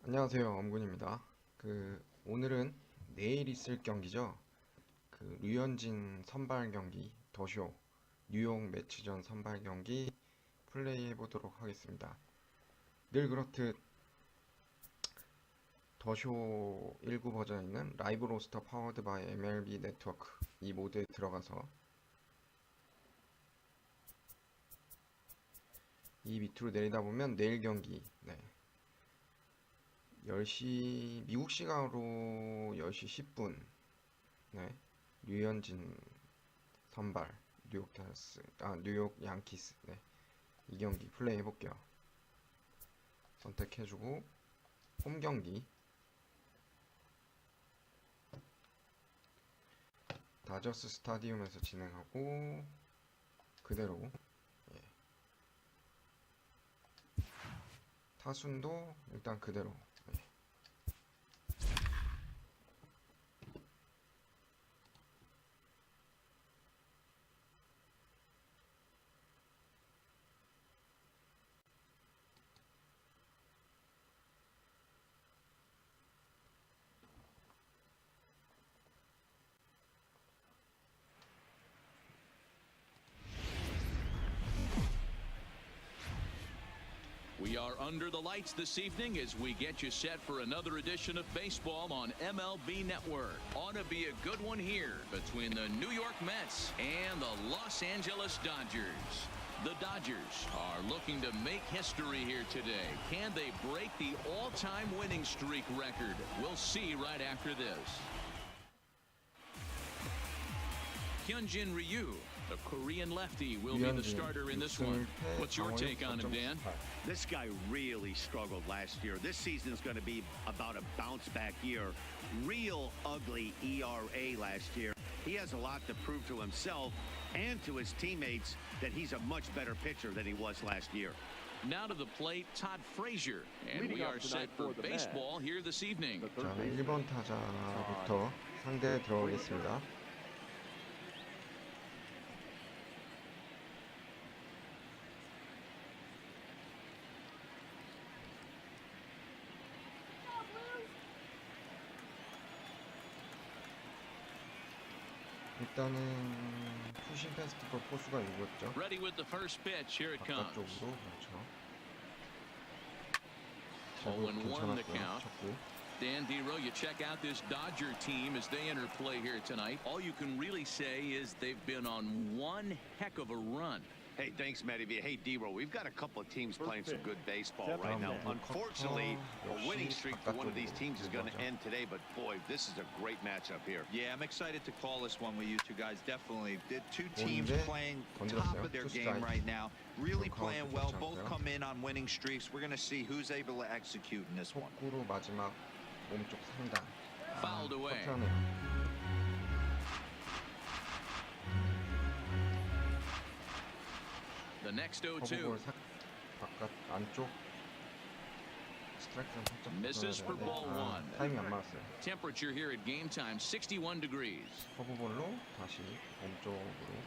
안녕하세요, 엄군입니다. 오늘은 내일 있을 경기죠. 류현진 선발 경기 더쇼 뉴욕 매치전 선발 경기 플레이해 보도록 하겠습니다. 늘 그렇듯 더쇼 19 버전에 있는 라이브 로스터 파워드 바이 MLB 네트워크 이 모드에 들어가서 이 밑으로 내리다 보면 내일 경기 10시 미국 시간으로 10시 10분 류현진 선발 뉴욕 양키스 이 경기 플레이 해볼게요. 선택해주고 홈 경기 다저스 스타디움에서 진행하고 그대로 타순도 일단 그대로 We are under the lights this evening as we get you set for another edition of baseball on MLB Network. Ought to be a good one here between the New York Mets and the Los Angeles Dodgers. The Dodgers are looking to make history here today. Can they break the all-time winning streak record? We'll see right after this. Hyunjin Ryu, the Korean lefty, will be the starter in this one. What's your take on him, Dan? This guy really struggled last year. This season is going to be about a bounce-back year. Real ugly ERA last year. He has a lot to prove to himself and to his teammates that he's a much better pitcher than he was last year. Now to the plate, Todd Frazier, and we are set for baseball here this evening. 자, 1번 타자부터 상대에 들어오겠습니다. 일단은 푸신 페스티벌 포수가 이겼죠. Ready with the first pitch. Here it comes. 바깥쪽으로 그렇죠. 0-1 the count. 쳤고. Dan Dero, you check out this Dodger team as they enter play here tonight. All you can really say is they've been on one heck of a run. Hey, thanks, Matty V. Hey, D-Row, we've got a couple of teams playing some good baseball right now. Unfortunately, a winning streak for one of these teams is going to end today, but boy, this is a great matchup here. Yeah, I'm excited to call this one with you two guys. Definitely. The two teams playing top of their game right now. Really playing well. Both come in on winning streaks. We're going to see who's able to execute in this one. 속구로 마지막 몸쪽 상단. Fouled away. The next 0-2. 바깥 안쪽 스트라이크는 살짝 misses for ball one. 타이밍 안 맞았어요. Temperature here at game time 61 degrees. 커브볼로 다시 몸쪽으로.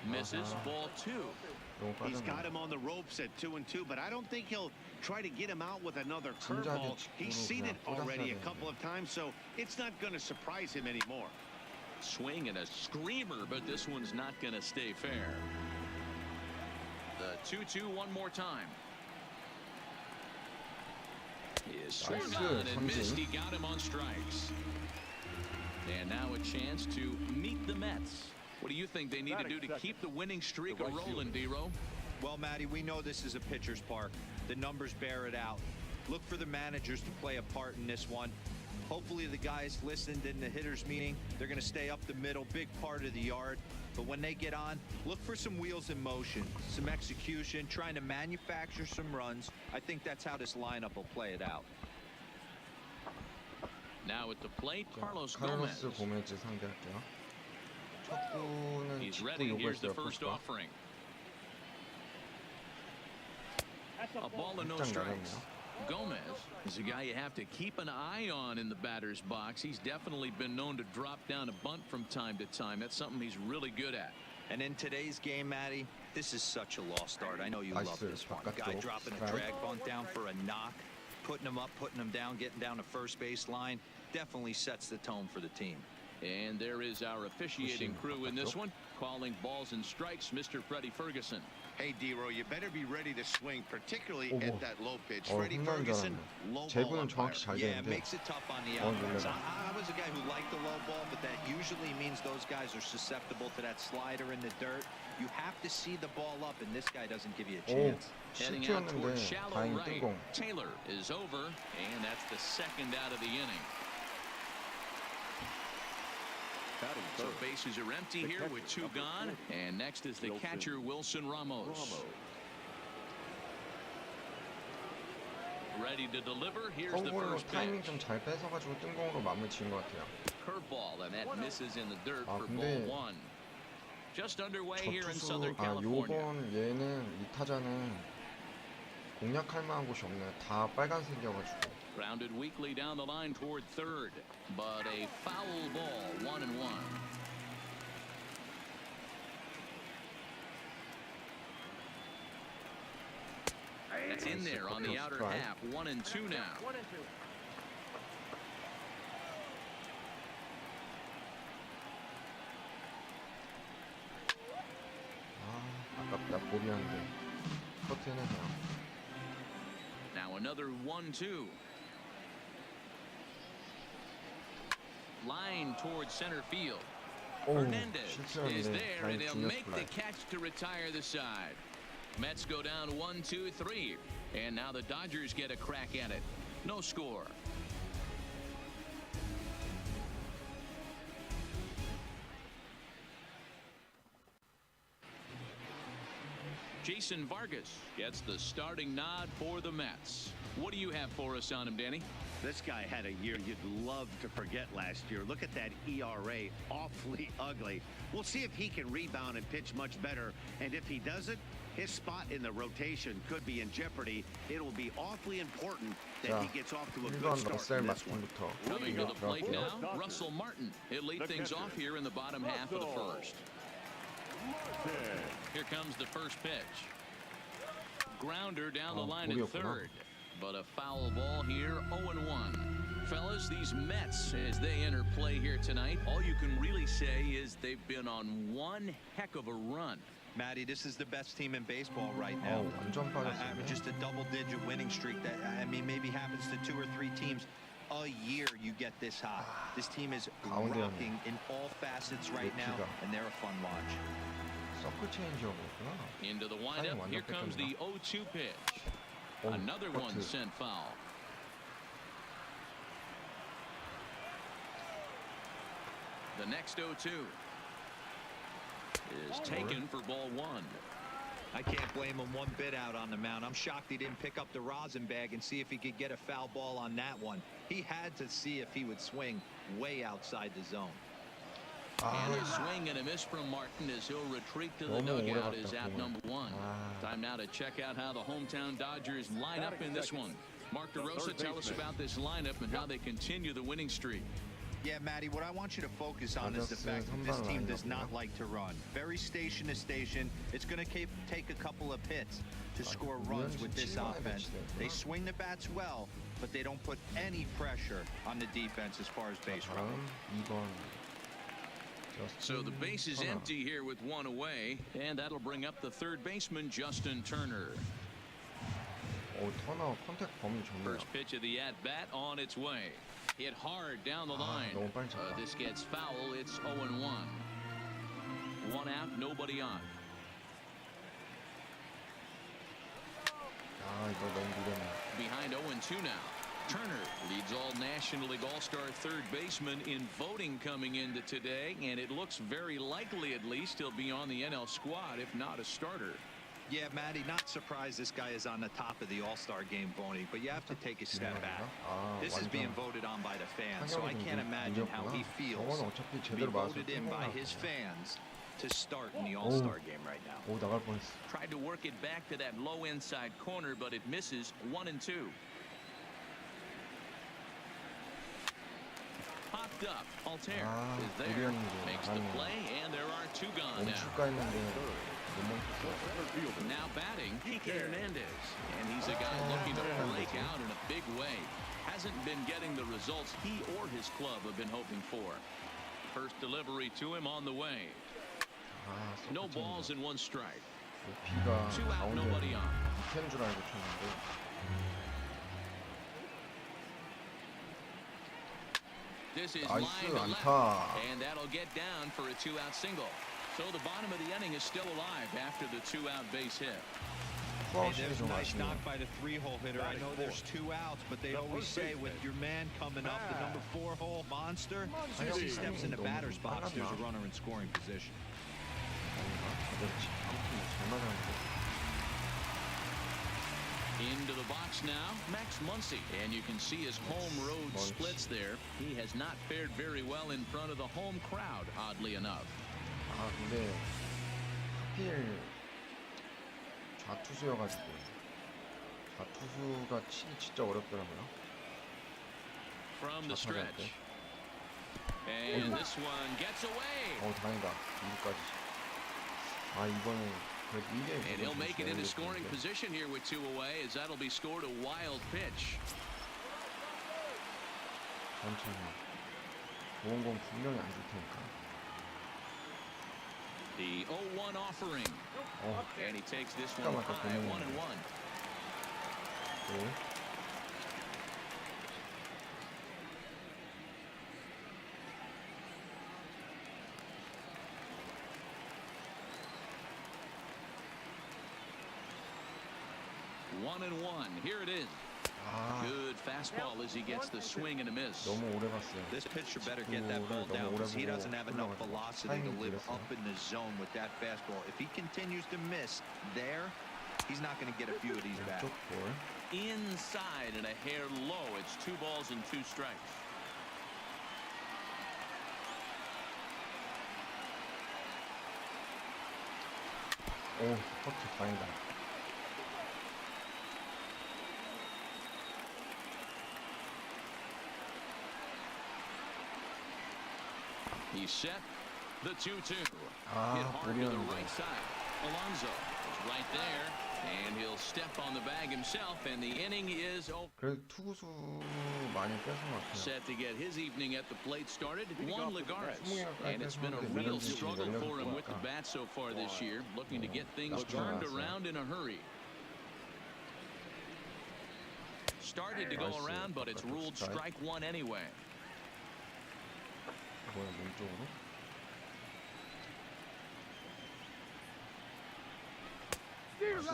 Misses ball two. He's got him on the ropes at 2-2, but I don't think he'll try to get him out with another curveball. He's seen it already a couple of times, so it's not going to surprise him anymore. Swing and a screamer, but this one's not going to stay fair. The 2-2 one more time. He is swung on and missed. He got him on strikes. And now a chance to meet the Mets. What do you think they need to do to keep the winning streak rolling, Dero? Well, Matty, we know this is a pitcher's park. The numbers bear it out. Look for the managers to play a part in this one. Hopefully the guys listened in the hitters meeting. They're going to stay up the middle, big part of the yard. But when they get on, look for some wheels in motion, some execution, trying to manufacture some runs. I think that's how this lineup will play it out. Now at the plate, Carlos 카를로스 Gomez. 고메즈 상대할게요. 척구는 He's 직구 ready. Here's the 요구했어요. first 포수가. offering. A ball and no 확장 strikes. 나갔네요. Gomez is a guy you have to keep an eye on in the batter's box. He's definitely been known to drop down a bunt from time to time. That's something he's really good at. And in today's game, Matty, this is such a lost art. I know you love this one. Guy dropping a drag bunt down for a knock, putting him up, putting him down, getting down to first base line, definitely sets the tone for the team. And there is our officiating crew in this one, calling balls and strikes, Mr. Freddie Ferguson. Hey, D-Row, you better be ready to swing, particularly at that low pitch. Freddie Ferguson, low ball 제구는 umpire. 정확히 잘 Yeah, it 되는데 makes it tough on the outfields. I was a guy who liked the low ball, but that usually means those guys are susceptible to that slider in the dirt. You have to see the ball up, and this guy doesn't give you a chance. Heading out towards 실투였는데 shallow 다행히 right. 뜬공. Taylor is over, and that's the second out of the inning. So bases are empty here with two gone, and next is the catcher Wilson Ramos. Ready to deliver. Here's the 서브볼로 first 타이밍 pitch. 좀 잘 뺏어가지고 뜬공으로 마무리 지은 것 같아요. Curveball, and that misses in the dirt for 근데 ball one. Just underway 저 here in 투수 Southern California. 요번 얘는 이 타자는 공략할 만한 곳이 없네요. 다 빨간색이어가지고. Grounded weakly down the line toward third, but a foul ball, 1-1. That's in there on the outer half, 1-2 now. 아깝다. 볼이었는데 커트해내네요. Now another 1-2. Line towards center field. Hernandez is there, and they'll make the catch to retire the side. Mets go down 1-2-3, and now the Dodgers get a crack at it. No score. Jason Vargas gets the starting nod for the Mets. What do you have for us on him, Danny? This guy had a year you'd love to forget last year. Look at that ERA, awfully ugly. We'll see if he can rebound and pitch much better. And if he doesn't, his spot in the rotation could be in jeopardy. It'll be awfully important that he gets off to a good start in this one. Coming to the plate now, Russell Martin. He'll lead things off here in the bottom half of the first. Here comes the first pitch. Grounder down the line at third. But a foul ball here, 0-1. Fellas, these Mets, as they enter play here tonight, all you can really say is they've been on one heck of a run. Matty, this is the best team in baseball right now. 완전 빠졌어요. Just a double-digit winning streak that, I mean, maybe happens to 2 or 3 teams a year. You get this hot. This team is rocking in all facets right now, and they're a fun watch. 서클 체인지업이었구나. Into the windup. Here comes the 0-2 pitch. Another one sent foul. The next 0-2 is taken for ball one. I can't blame him one bit out on the mound. I'm shocked he didn't pick up the rosin bag and see if he could get a foul ball on that one. He had to see if he would swing way outside the zone. And a swing and a miss from Martin as he'll retreat to the dugout is out number one. Time now to check out how the hometown Dodgers line up in this one. Mark DeRosa, tell us about this lineup and how they continue the winning streak. Yeah, Matty, what I want you to focus on is the fact that this team does not like to run. Very station to station. It's going to take a couple of hits to score runs with this offense. They swing the bats well, but they don't put any pressure on the defense as far as base running. So the base is empty here with one away, and that'll bring up the third baseman, Justin Turner. 터너 컨택 범위 좋네요. First pitch of the at-bat on its way. Hit hard down the line. 너무 빨리 쳤다. This gets foul. It's 0-1. One out, nobody on. 이거 너무 느렸네. Behind 0-2 now. Turner leads all National League All-Star third baseman in voting coming into today, and it looks very likely, at least, he'll be on the NL squad, if not a starter. Yeah, Matty, not surprised this guy is on the top of the All-Star game voting, but you have to take a step back. This is being voted on by the fans, so I can't imagine how he feels to be voted in by his fans to start in the All-Star game right now. 나갈 뻔했어. Tried to work it back to that low inside corner, but it misses. 1-2. Popped Popped up. Altair 아, is there. 우리였는데 Makes the 나가네요. play, and there are two gone now. 멈출까 했는데 못 멈췄어요. Now batting, Hernandez. And he's a guy looking to break out in a big way. Hasn't been getting the results he or his club have been hoping for. First delivery to him on the way. 아, No balls and one strike. 비가 Two out, 가운데 nobody on. 밑엔 줄 알고 쳤는데 This is 나이스 line to left, 안타. and that'll get down for a two-out single. So the bottom of the inning is still alive after the two-out base hit. Hey, 투아웃이 there's 좀 a nice 아쉽네요. knock by the three-hole hitter. I know there's two outs, but they always say with your man coming up, the number 4-hole monster, as soon as he steps in the batter's box, there's a runner in scoring position. 아닌가? 다들 아무튼 잘 맞았는데. Into the box now, Max Muncy. And you can see his home road Muncy. splits there. He has not fared very well in front of the home crowd, oddly enough. 아 근데 하필 좌투수여가지고 좌투수가 치기 진짜 어렵더라고요. From the 좌타자 할 때. stretch. And 어이구. this one gets away. 다행이다. 2루까지. 아 이거는 그래도 이게 And he'll make it into scoring position here with two away, as that'll be scored a wild pitch. 천천히. 좋은 건 분명히 안 줄 테니까. The 0-1 offering. And he takes this one 잠깐만, high, 잠깐만. 1-1. 네. One and one. Here it is. 아 Good fastball as he gets the swing and a miss. 너무 오래 봤어요. This pitcher better get that ball 너무 down 오래 because he 보고 doesn't have enough 흘러가지고 velocity to 타이밍 live 길었어요. up in the zone with that fastball. If he continues to miss there, he's not going to get a few of these back. 왼쪽 볼. Inside and a hair low. It's 2 balls and 2 strikes. 오 퍼트 다행이다. He's set. The 2-2. 아 Hit hard to the 볼이었는데. right side. Alonso is right there. And he'll step on the bag himself. And the inning is over. 그래도 투구수 많이 뺏은 것 같아요. Set to get his evening at the plate started. Juan Lagares. 스무개나 And it's been a 뺏었는데 real 멜로디 struggle 열렸을 for him with the 거니까. bat so far this year. Looking to get things 나쁘지 turned 않았어요. around in a hurry. Started to go 나이스. around, but it's ruled strike one anyway. 뭐야 왼쪽으로?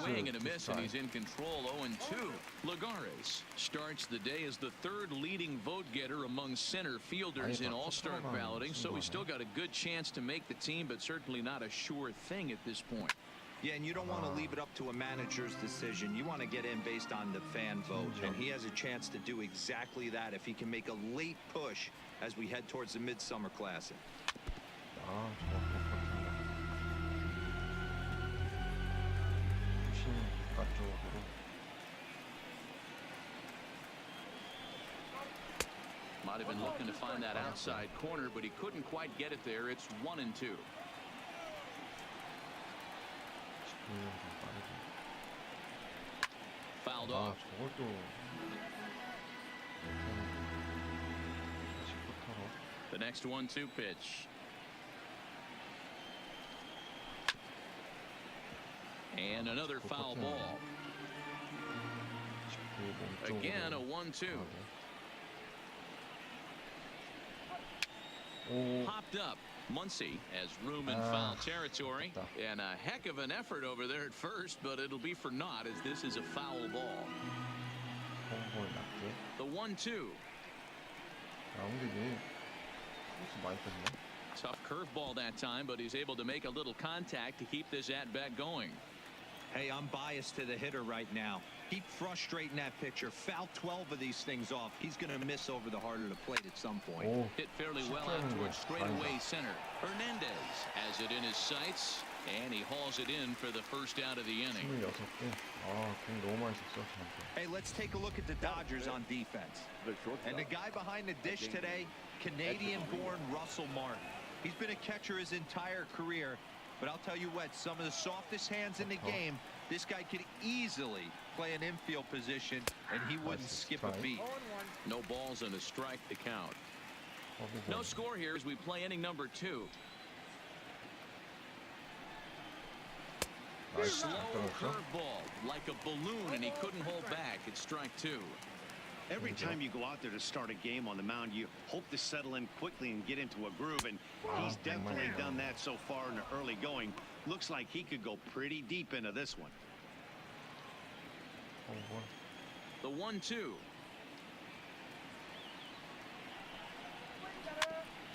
Swing and a miss, and he's in control. 0-2. Lagares starts the day as the third leading vote getter among center fielders in All-Star balloting, so he's still got a good chance to make the team, but certainly not a sure thing at this point. Yeah, and you don't want to leave it up to a manager's decision. You want to get in based on the fan vote, and he has a chance to do exactly that if he can make a late push as we head towards the Midsummer Classic. 아 좋았고 퍼트인다. 훨씬 바깥쪽으로. Might have been looking to find that outside corner, but he couldn't quite get it there. It's 1-2. Fouled 아 off. 저걸 또. 시프터로. The next 1-2 pitch. And another foul ball. Again, a 1-2. 오. Popped up. Muncy has room in foul territory. And a heck of an effort over there at first, but it'll be for naught as this is a foul ball. 홈볼 낮게. The 1-2. 라운드기 코스 많이 뺐네. Tough curveball that time, but he's able to make a little contact to keep this at-bat going. Hey, I'm biased to the hitter right now. Keep frustrating that pitcher. Foul 12 of these things off. He's going to miss over the heart of the plate at some point. Hit fairly well out towards straightaway center. Hernandez has it in his sights. And he hauls it in for the first out of the inning. 26개. 아, 공 너무 많이 썼어, 저한테. Hey, let's take a look at the Dodgers on defense. And the guy behind the dish today, Canadian-born Russell Martin. He's been a catcher his entire career, but I'll tell you what, some of the softest hands in the game, this guy could easily play an infield position, and he wouldn't skip a beat. No balls and a strike to count. No score here as we play inning number 2. Slow curveball, like a balloon, and he couldn't hold back. It's strike 2. Every time you go out there to start a game on the mound, you hope to settle in quickly and get into a groove, and he's definitely done that so far in the early going. Looks like he could go pretty deep into this one. The 1-2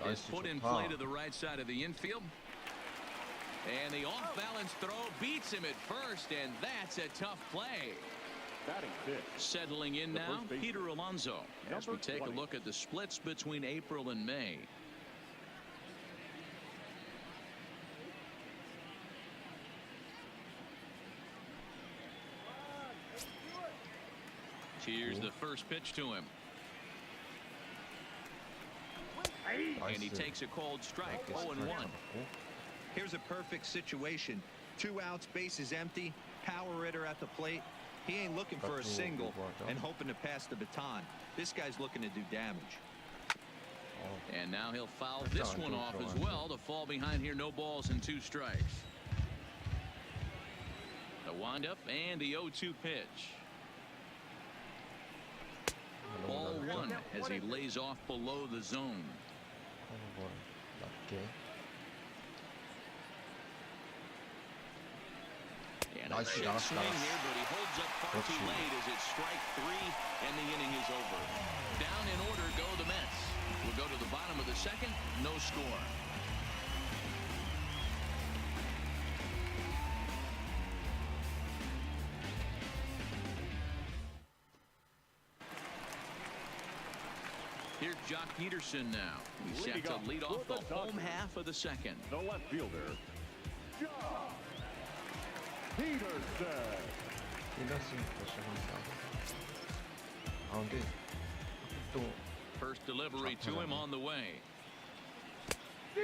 is put in play to the right side of the infield. And the off-balance throw beats him at first, and that's a tough play. Settling in now, Peter Alonso, as we take a look at the splits between April and May. Here's the first pitch to him. And he takes a cold strike, 0-1. Here's a perfect situation. 2 outs, bases empty, power hitter at the plate. He ain't looking for a single and hoping to pass the baton. This guy's looking to do damage. And now he'll foul this one off as well to fall behind here. No balls and 2 strikes. The windup and the 0-2 pitch. Ball 1 as he lays off below the zone. And a check swing here, but he holds up far too late as it's strike 3 and the inning is over. Down in order go the Mets. We'll go to the bottom of the second. No score. Here's Jock Peterson now. He's set to lead off the home half of the second. The left fielder, Jock Peterson. First delivery to him on the way.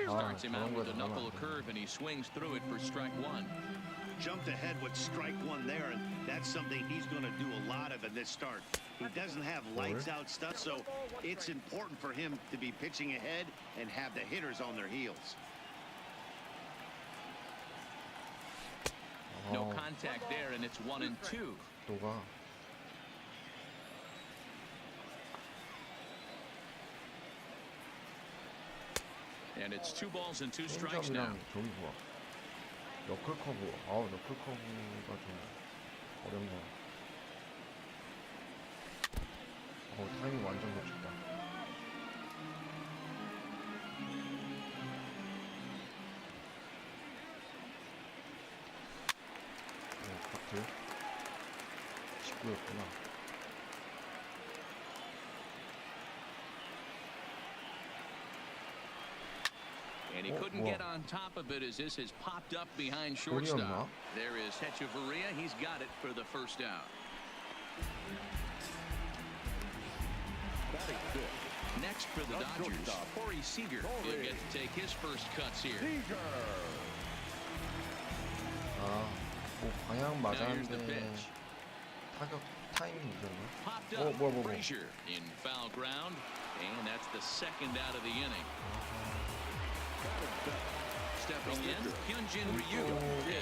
Starts him out with a knuckle curve, and he swings through it for strike 1. Jumped ahead with strike 1 there, and that's something he's going to do a lot of in this start. He doesn't have lights out stuff, so it's important for him to be pitching ahead and have the hitters on their heels. No contact there, and it's 1-2. And it's 2 balls and 2 strikes now. 너클 커브. 너클 커브가 좀 어렵네요. 타이밍 완전 놓쳤다. 카트 19였구나. And he couldn't get on top of it as this has popped up behind shortstop. There is Hechavarria. He's got it for the first out. Next for the Dodgers, Corey Seager. He'll get to take his first cuts here. 방향 Here's the 맞았는데 pitch. 타격 타이밍 늦었나? Popped up. Frazier in foul ground, and that's the second out of the inning. Stepping in, Hyunjin Ryu,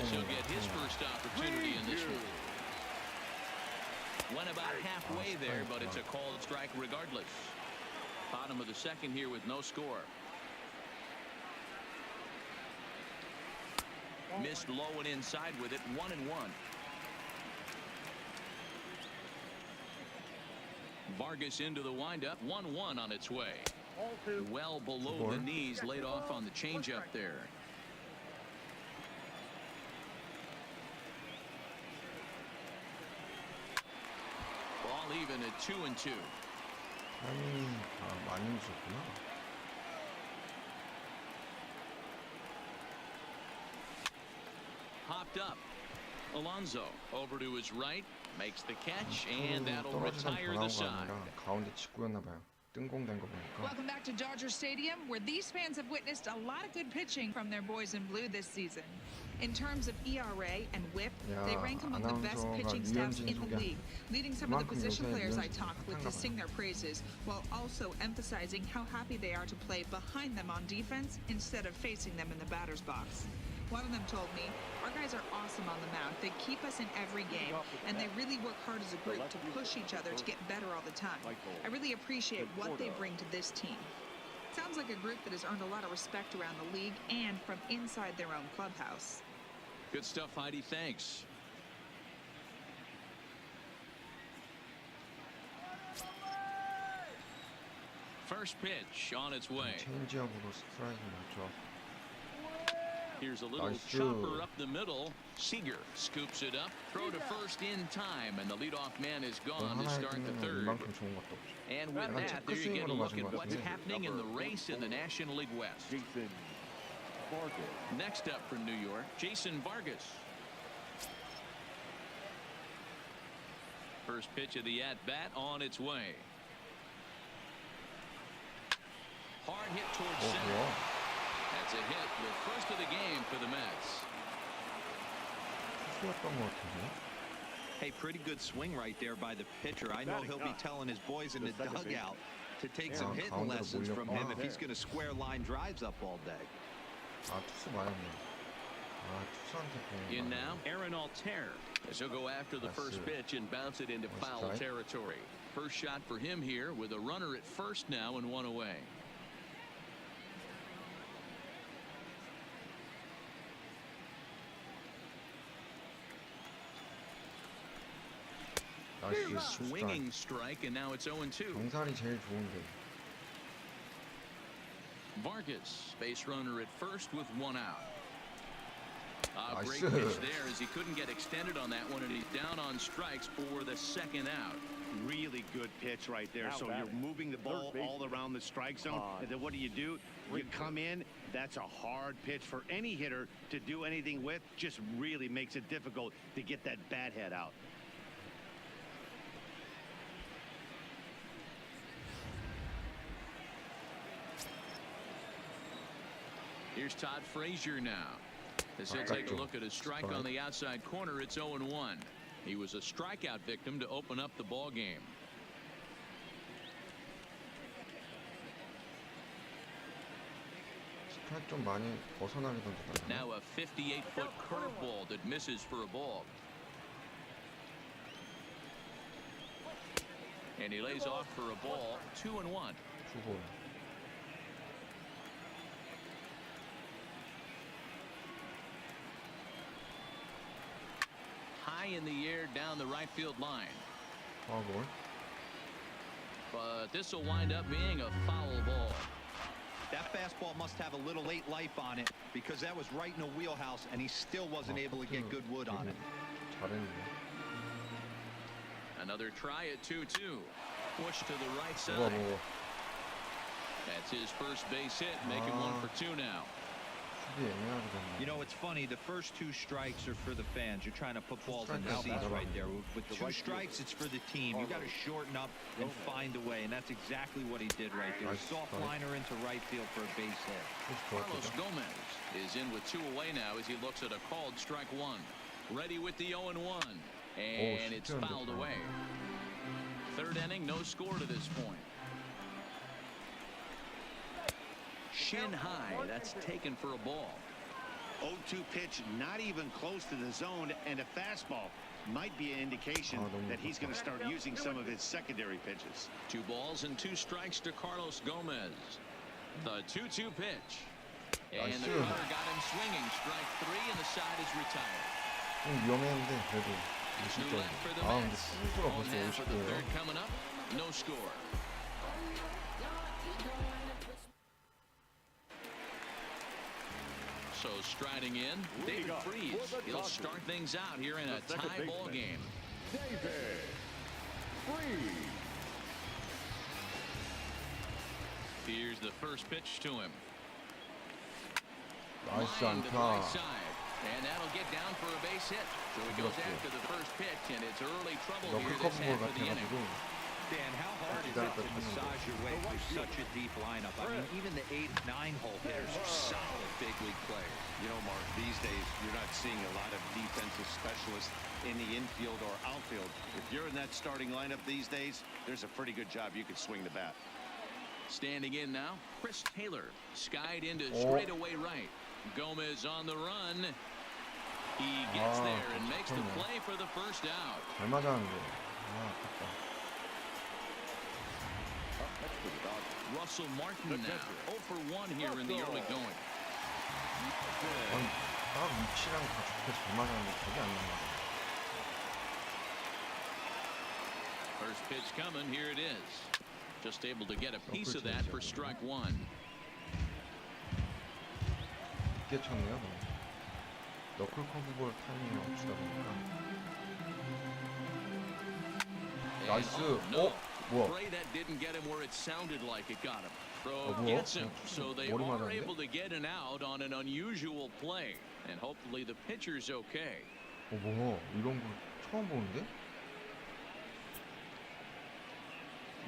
as he'll get his first opportunity in this one. Went about halfway there, but it's a called strike regardless. Bottom of the second here with no score. Missed low and inside with it, 1-1. Vargas into the windup, 1-1 on its way. Well below the knees, laid off on the changeup there. Ball even at 2-2. 많이 늦었구나. popped up. Alonso over to his right, makes the catch, and that'll 떨어지던 retire the 변화가 side. 아니라 가운데 직구였나 봐요. 뜬공된 거 보니까. Welcome back to Dodger Stadium, where these fans have witnessed a lot of good pitching from their boys in blue this season. In terms of ERA and WHIP, they rank among the best pitching staffs in the league, leading some of the position players I talked with to sing their praises, while also emphasizing how happy they are to play behind them on defense instead of facing them in the batter's box. One of them told me, "Our guys are awesome on the mound. They keep us in every game, and they really work hard as a group to push each other to get better all the time. I really appreciate what they bring to this team." Sounds like a group that has earned a lot of respect around the league and from inside their own clubhouse. Good stuff, Heidi. Thanks. First pitch on its way. 체인지업으로 스트라이크 맞죠. Here's a little Nice. chopper up the middle. Seager scoops it up. Throw to first in time, and the leadoff man is gone to 하나에 start the 뛰면 third. 이만큼 좋은 것도 없죠. And with 약간 that, there you get a 체크스윙으로 look 맞은 at 것 what's 같은데. happening in the race in the National League West. Jason Vargas. Next up for New York, Jason Vargas. First pitch of the at-bat on its way. Hard hit towards center. 뭐야? That's a hit, the first of the game for the Mets. 투수였던 것 같은데. Hey, pretty good swing right there by the pitcher. I know he'll be telling his boys in the dugout to take some hitting 가운데로 lessons from him if 몰렸구나. he's going to square line drives up all day. 아 투수 맞았네. 아 투수한테 공이 In 많네. now, Aaron Altair, as he'll go after the first pitch and bounce it into foul strike. territory. First shot for him here with a runner at first now and one away. 나이스 Swinging strike, and now it's 0-2. 경살이 제일 좋은데. Vargas, base runner at first with one out. Great Nice. pitch there as he couldn't get extended on that one, and he's down on strikes for the second out. Really good pitch right there. So you're moving the ball all around the strike zone. And then what do? You come in. That's a hard pitch for any hitter to do anything with. Just really makes it difficult to get that bat head out. Here's Todd Frazier now. As he'll take a look at his strike on the outside corner, it's 0-1. He was a strikeout victim to open up the ball game. 스트라이크 좀 많이 벗어나게 던졌다. Now a 58-foot curveball that misses for a ball. And he lays off for a ball, 2-1. 주고. High in the air down the right field line. 파울. But this will wind up being a foul ball. That fastball must have a little late life on it because that was right in the wheelhouse and he still wasn't able to get good wood on it. 잘했네. Another try at 2-2. Push to the right side. 뭐가. That's his first base hit, making one for two now. 수비 애매하게 됐네. You know, it's funny. The first two strikes are for the fans. You're trying to put balls in the seats right there. With two strikes, it's for the team. You got to shorten up and find a way, and that's exactly what he did right there. Soft liner into right field for a base hit. Carlos Gomez is in with two away now as he looks at a called strike one. Ready with the 0-1, and it's fouled away. Third inning, no score to this point. Shin high, that's taken for a ball. 0-2 pitch, not even close to the zone, and a fastball might be an indication that he's going to start using some of his secondary pitches. 2 balls and 2 strikes to Carlos Gomez. The 2-2 pitch. And the cutter got him swinging. Strike 3, and the side is retired. 좀 위험했는데 그래도 New left for the 근데 Mets. 승수가 On 벌써 half of the 50도예요. third coming up. No score. So striding in, David Freese. He'll start things out here in a tie ball game. David Freese. Here's the first pitch to him. 나이스 Line to the 안타. right side. And that'll get down for a base hit. So he goes after the first pitch, and it's early trouble 너클 here this 커브볼 half of the inning. 같아가지고 Dan, how hard is it to massage your way through such a deep lineup? I mean, even the 8, 9-hole hitters are solid big league players. You know, Mark, these days you're not seeing a lot of defensive specialists in the infield or outfield. If you're in that starting lineup these days, there's a pretty good job you could swing the bat. Standing in now, Chris Taylor skied into straightaway right. Gomez on the run. He gets there and makes the play for the first out. 잘 맞았는데. 아깝다. Russell Martin now 0 for 1 here in the early going. 아니, 딱 위치랑 다 좋게 잘 맞았는데 저게 안 나와. First pitch coming, here it is. Just able to get a piece of that for strike one. 늦게 쳤네요. 너클 커브볼 타이밍이 없다 보니까. 나이스. No. 뭐야? Pray that didn't get him where it sounded like it got him. Throw 뭐야? gets him, so they 머리 are 맞았는데? able to get an out on an unusual play, and hopefully the pitcher's okay. 뭐야? 이런 거 처음 보는데?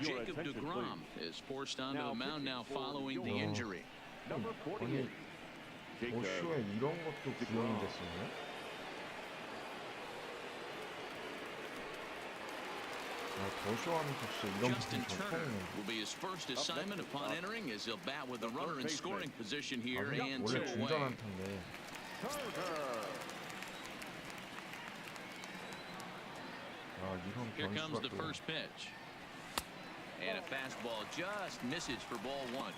Jacob deGrom is forced onto the mound now following the injury. 아니, 오쇼에 이런 것도 구현이 됐었네? Justin Turner will be his first assignment upon entering, as he'll bat with the runner in scoring position here and 2 away. Here comes the first pitch. And a fastball just misses for ball 1.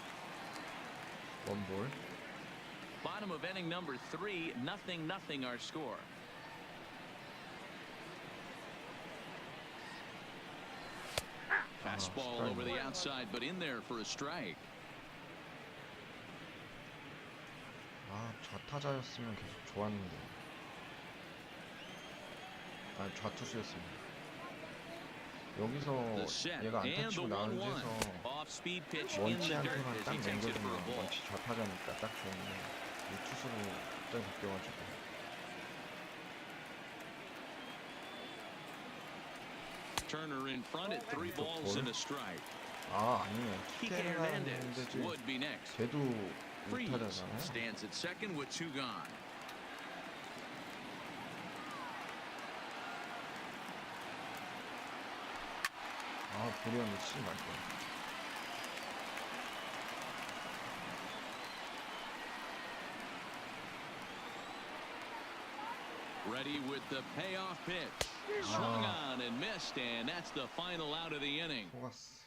One ball. Bottom of inning number 3, 0-0 our score. Fastball over the outside, but in there for a strike. 좌타자였으면 계속 좋았는데. 좌투수였습니다. 여기서 얘가 안타 치고 나온 데서 원치한테만 딱 넘겨주면 원치 좌타자니까 딱 좋은데 이 투수로 갑자기 바뀌어가지고. Turner in front at 3 balls and a strike. 아니네. Kike Hernandez would be next. 걔도 Freeze 못하잖아요. stands at second with 2 gone. 보리언이 치지 말 거야. Ready with the payoff pitch. Swung on and missed, and that's the final out of the inning. 속았어.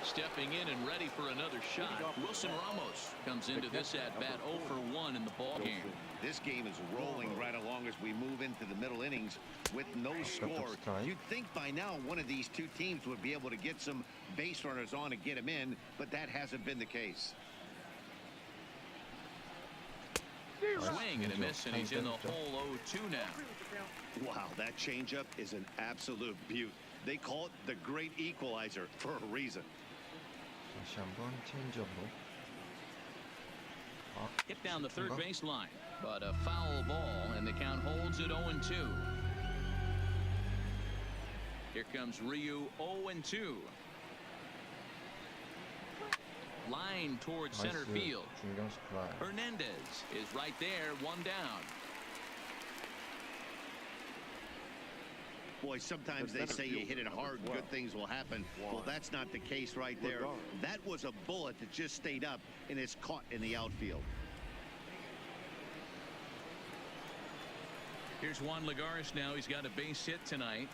Stepping in and ready for another shot, Wilson Ramos comes into this at-bat 0 for 1 in the ballgame. This game is rolling right along as we move into the middle innings with no score. You'd think by now one of these two teams would be able to get some base runners on and get them in, but that hasn't been the case. Swing and a miss, and he's in the hole 0-2 now. Wow, that changeup is an absolute beaut. They call it the great equalizer for a reason. 다시 한번 체인지업으로. Hit down the third baseline, but a foul ball, and the count holds at 0-2. Here comes Ryu 0-2. Line towards center field. Hernandez is right there, 1 down. Boy, sometimes they say you hit it hard, good things will happen. Well, that's not the case right there. That was a bullet that just stayed up and is caught in the outfield. Here's Juan Lagares now. He's got a base hit tonight.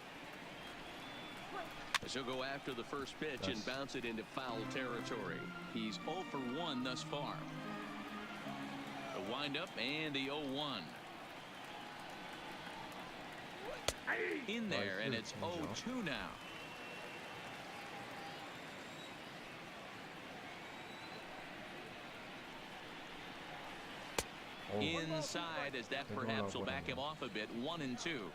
As he'll go after the first pitch and bounce it into foul territory. He's 0 for 1 thus far. The windup and the 0-1. In there, and it's 0-2 now. Inside, as that perhaps will back him off a bit. 1-2.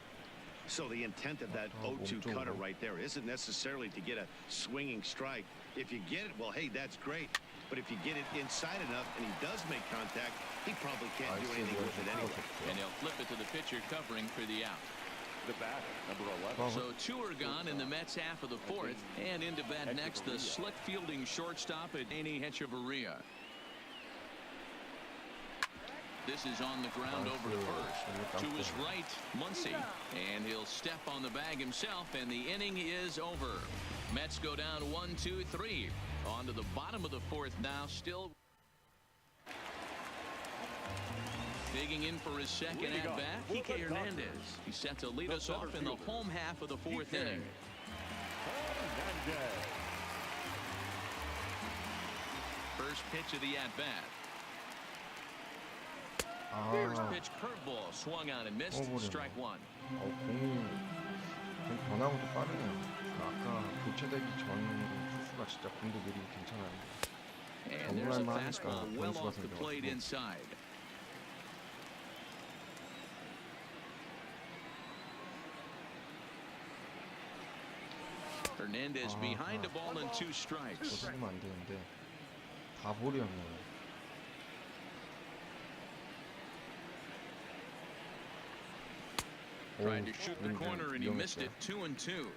So the intent of that 0-2 cutter right there isn't necessarily to get a swinging strike. If you get it, well, hey, that's great. but if you get it inside enough and he does make contact, he probably can't do anything with it anyway. And he'll flip it to the pitcher covering for the out. The bat, number 11. So two are gone in the Mets half of the fourth, and into bat next the slick fielding shortstop at Echeverria. This is on the ground over to first. To his right, Muncy. And he'll step on the bag himself, and the inning is over. Mets go down 1-2-3. On to the bottom of the fourth now, still digging in for his second at-bat, Kike Hernandez. He's set to lead us off in the home half of the fourth inning. First pitch of the at-bat. First pitch curveball swung on and missed. Strike one. 공이 좀 변화구도 빠르네요. 아까 교체되기 전 투수가 진짜 공도 느리고 괜찮아요. And there's a fastball well off the plate inside. Hernandez behind a ball and two strikes. 쓰면 안 되는데 다 볼이었네요. Tried to shoot the corner and he missed it. 2-2.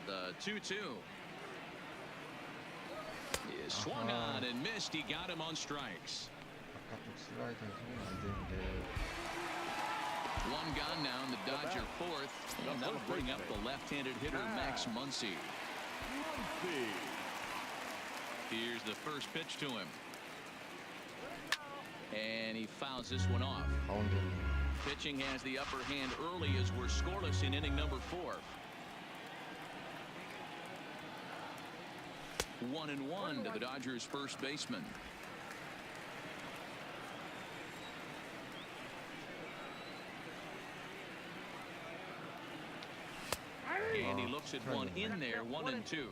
The 2-2 is swung on and missed. He got him on strikes. One gone now in the Dodger fourth, and that'll bring up the left-handed hitter Max Muncy. Here's the first pitch to him. And he fouls this one off. Pitching has the upper hand early as we're scoreless in inning number 4. 1-1 to the Dodgers first baseman. And he looks at one in there, 1-2.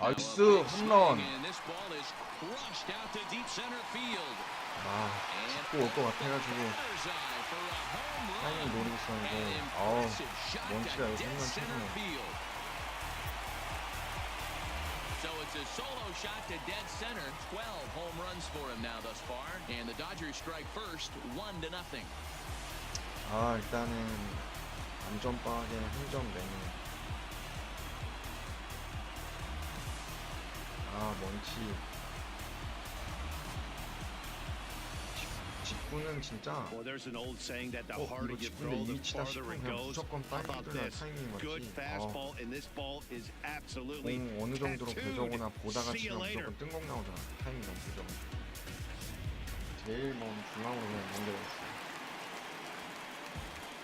나이스 홈런. 찍고 올 것 같아가지고 타이밍 노리고 있었는데 먼치가 여기 홈런 치네요. So it's a solo shot to dead center. 12 home runs for him now thus far, and the Dodgers strike first, 1-0. 일단은 안전빵하게 한 점 내는. 먼치. 직구는 진짜. Well, there's an old saying that the harder you throw, the farther it goes. How about this? Good fastball, and this ball is absolutely 공 어느 정도로 tattooed. 벼저거나 보다가 See you 치면 later. 무조건 뜬공 나오잖아. 타이밍 너무 벼저거. 제일 먼 중앙으로 그냥 연결했어.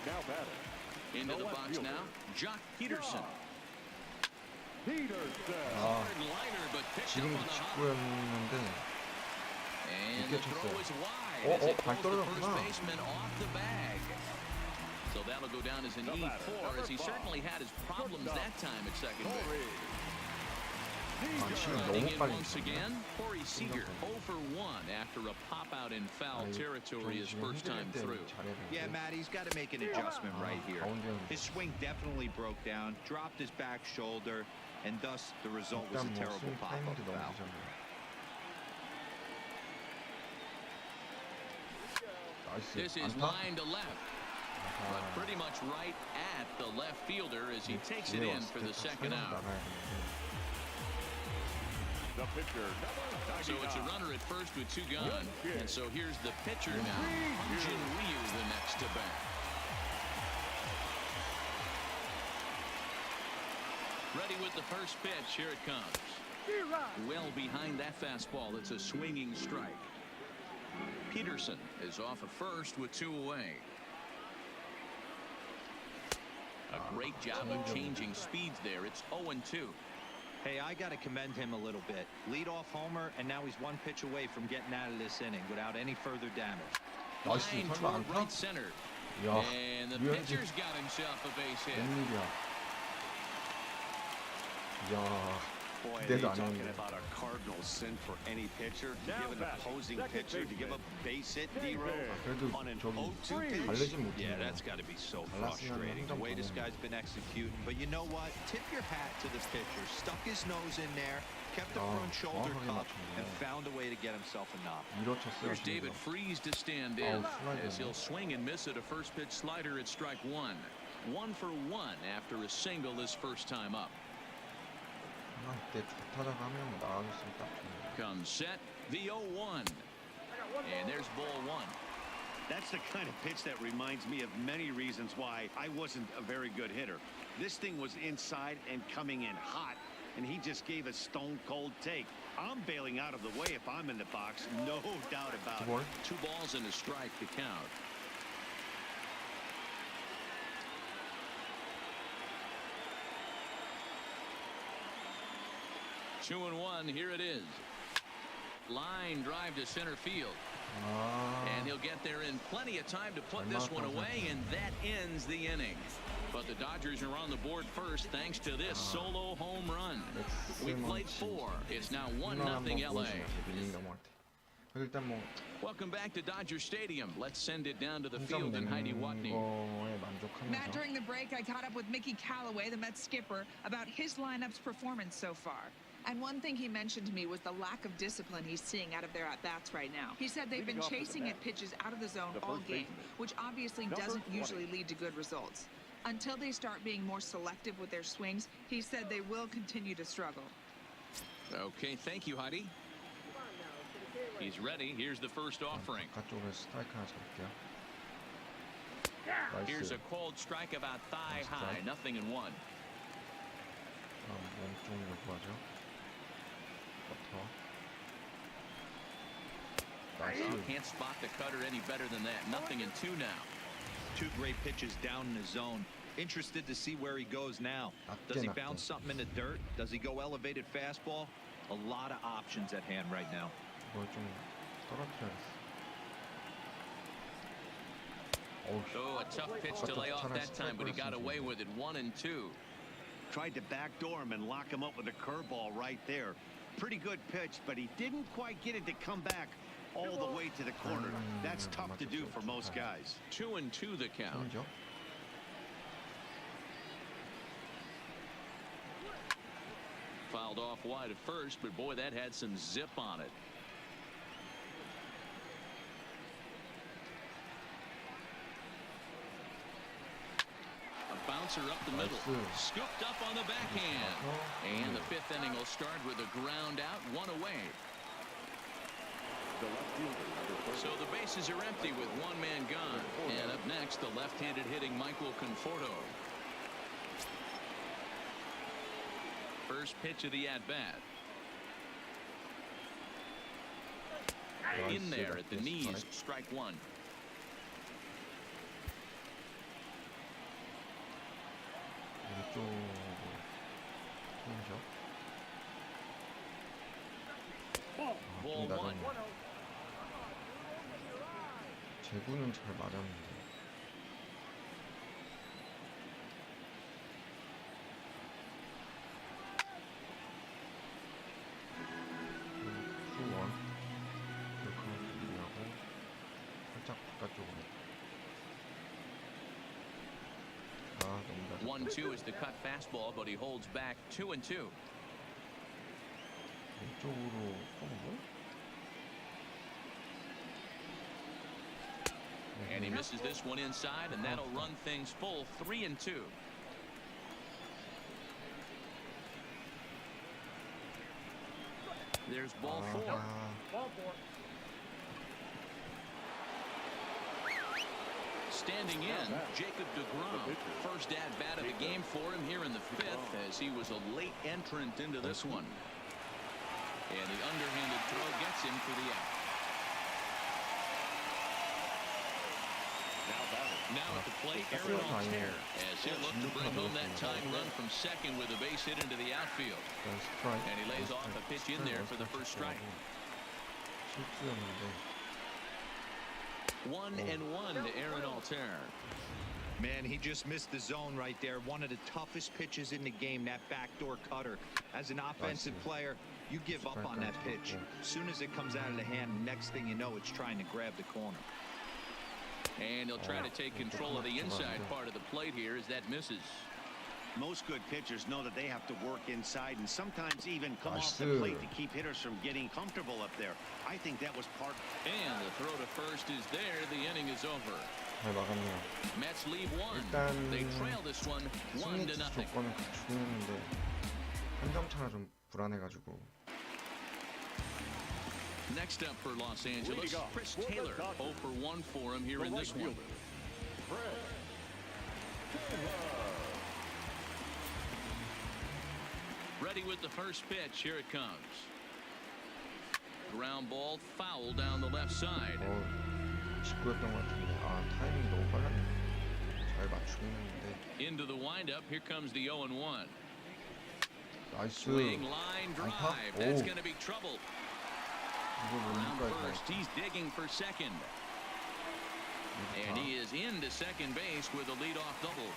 Now batting. Into the box now, Jock Peterson. Peterson. 지금도 직구였는데 And 늦게 the throw 쳤어요. is wide as it 발 pulls the first 떨어졌구나. baseman off the bag. So that'll go down as an E4, as he certainly had his problems that time at second base. 지금 Running 너무 in 빨리 once again, Corey Seager 0 for 1 after a pop out in foul territory his first time through. Yeah, Matt, he's got to make an adjustment right here. His swing definitely broke down, dropped his back shoulder, and thus the result was a terrible pop-up foul. This is line to left, but pretty much right at the left fielder as he takes it in for the second out. The pitcher, So it's a runner at first with two gone, and so here's the pitcher now, Jin Ryu, the next to bat. Ready with the first pitch. Here it comes. Well behind that fastball. It's a swinging strike. Peterson is off at first with two away. A great job of changing speeds there. It's 0-2. Hey, I got to commend him a little bit. Lead-off homer, and now he's one pitch away from getting out of this inning without any further damage. Line toward right center. And the pitcher's got himself a base hit. 웬일이야. 이야, Boy, 기대도 they're 안 talking 했는데. about a cardinal sin for any pitcher to Now give an back, opposing second pitcher to give a baseman. base hit, David. D-Row, 그래도 on an 저기 0-2 pitch. 달래진 Yeah, 못해요. that's got to be so 달랐으면 frustrating. The 한점 way this 보내는 guy's been executing. But you know what? Tip your hat to the pitcher. Stuck his nose in there, kept the 아, front shoulder 정확하게 cup, 맞췄네. and found a way to get himself a knock. 밀어쳤어요. Here's David 지금. Freese to stand in 슬라이더네. as he'll swing and miss at a first pitch slider at strike one. 1 for 1 after a single his first time up. 아, 이때 타자가 한 명 나가줬으면 딱 좋네. Comes set, the 0-1. And there's ball one. That's the kind of pitch that reminds me of many reasons why I wasn't a very good hitter. This thing was inside and coming in hot, and he just gave a stone-cold take. I'm bailing out of the way if I'm in the box, no doubt about it. 볼? 2 balls and a strike to count. Two and one, here it is. Line drive to center field. 아, And he'll get there in plenty of time to put this one away, and that ends the inning. But the Dodgers are on the board first thanks to this solo home run. We played 4. It's now 1-0 LA. 밀린 넘어갈 때. 일단 뭐 Welcome back to Dodger Stadium. Let's send it down to the 한 점 field and Heidi 내는 Watney. 거에 Matt, 만족하면서 during the break, I caught up with Mickey Callaway, the Mets skipper, about his lineup's performance so far. And one thing he mentioned to me was the lack of discipline he's seeing out of their at-bats right now. He said they've been Leading off with the chasing bat, at pitches out of the zone the all first game, baseman, which obviously number doesn't 20. usually lead to good results. Until they start being more selective with their swings, he said they will continue to struggle. Okay, thank you, Heidi. He's ready. Here's the first offering. 바깥쪽에 스트라이크 하나 잡을게요. Here's 나이스. a cold strike about thigh high. 0-1. 다음 몸쪽으로 구하죠. 버터. You 나이스. can't spot the cutter any better than that. 0-2 now. 2 great pitches down in the zone. Interested to see where he goes now. Does he bounce something in the dirt? Does he go elevated fastball? A lot of options at hand right now. 뭘 좀 떨어뜨려야겠어. 어우, Oh, a tough pitch to lay off that time, but he got away with it. 1-2. Tried to backdoor him and lock him up with a curveball right there. Pretty good pitch, but he didn't quite get it to come back all the way to the corner. That's tough to do for most guys. 2-2 the count. 힘이죠? Fouled off wide at first, but boy, that had some zip on it. A bouncer up the middle. Nice. Scooped up on the backhand. And the 5th inning will start with a ground out, 1 away. The left fielder, number 30. So the bases are empty with 1 man gone. And up next, the left-handed hitting Michael Conforto. First pitch of the at-bat. In there at the knees, strike 1. 이쪽으로 힘이죠? Ball 좀 1. 낮았네. 제구는 잘 맞았는데. 투원 이렇게 하고 살짝 바깥쪽으로. 아, 너무 낮았다. 1-2 is the cut fastball, but he holds back 2-2. 왼쪽으로 쏘고. And he misses this one inside, and that'll run things full 3-2. There's ball 4. Standing in, Jacob deGrom. First at-bat of the game for him here in the 5th, as he was a late entrant into this one. And the underhanded throw gets him for the out. Now at the plate, Aaron Altair, as he'll look to bring home that tying run from second with a base hit into the outfield. And he lays off a pitch in there for the first strike. 실수였는데 1-1 to Aaron Altair. Man, he just missed the zone right there. One of the toughest pitches in the game, that backdoor cutter. As an offensive player, you give up on that pitch. As soon as it comes out of the hand, next thing you know, it's trying to grab the corner. And he'll try to take control of the inside part of the plate here as that misses. Most good pitchers know that they have to work inside and sometimes even come off the plate to keep hitters from getting comfortable up there. I think that was part. And the throw to first is there. The inning is over. 잘 막았네요. Mets leave one. 일단 They trail this one 1-0. 조건은 갖추는데 한 점 차나 좀 불안해가지고. Next up for Los Angeles, Chris Taylor. 0 for 1 for him here in this one. Ready with the first pitch. Here it comes. Ground ball foul down the left side. 직구였던 것 같은데 타이밍이 너무 빨랐네. 잘 맞추긴 했는데. Into the windup. Here comes the 0-1. 나이스. Swing line drive. That's going to be trouble. Around first, he's digging for second. And he is into second base with a leadoff double.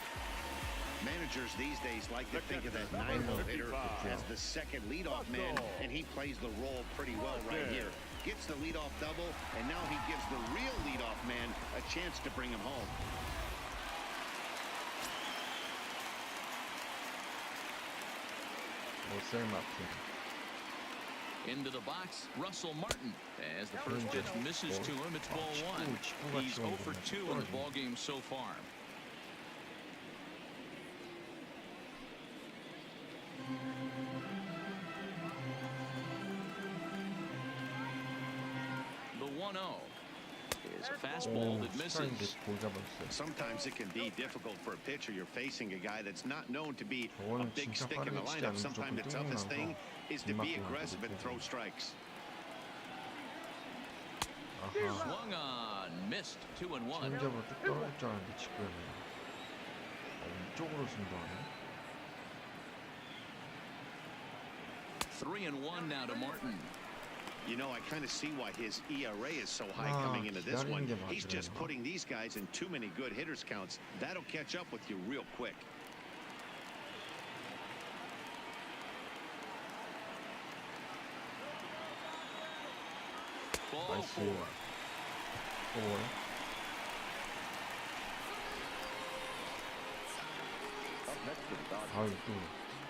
Managers these days like to think of that 9-hole hitter as the second leadoff man, and he plays the role pretty well right here. Gets the leadoff double, and now he gives the real leadoff man a chance to bring him home. Into the box, Russell Martin. As the first pitch misses to him, it's ball one. He's 0 for 2 in the ball game so far. The 1-0 is a fastball that misses. Sometimes it can be difficult for a pitcher. You're facing a guy that's not known to be a big stick in the lineup. Sometimes the toughest thing is to be aggressive and throw strikes. Swung on, missed. 2-1. 체인지업으로 뚝 떨어질 줄 알았는데 직구였네. 이쪽으로 승부하네. 3-1 now to Martin. You know, I kind of see why his ERA is so high coming into this one. He's just putting these guys in too many good hitters counts. That'll catch up with you real quick. Ball 4.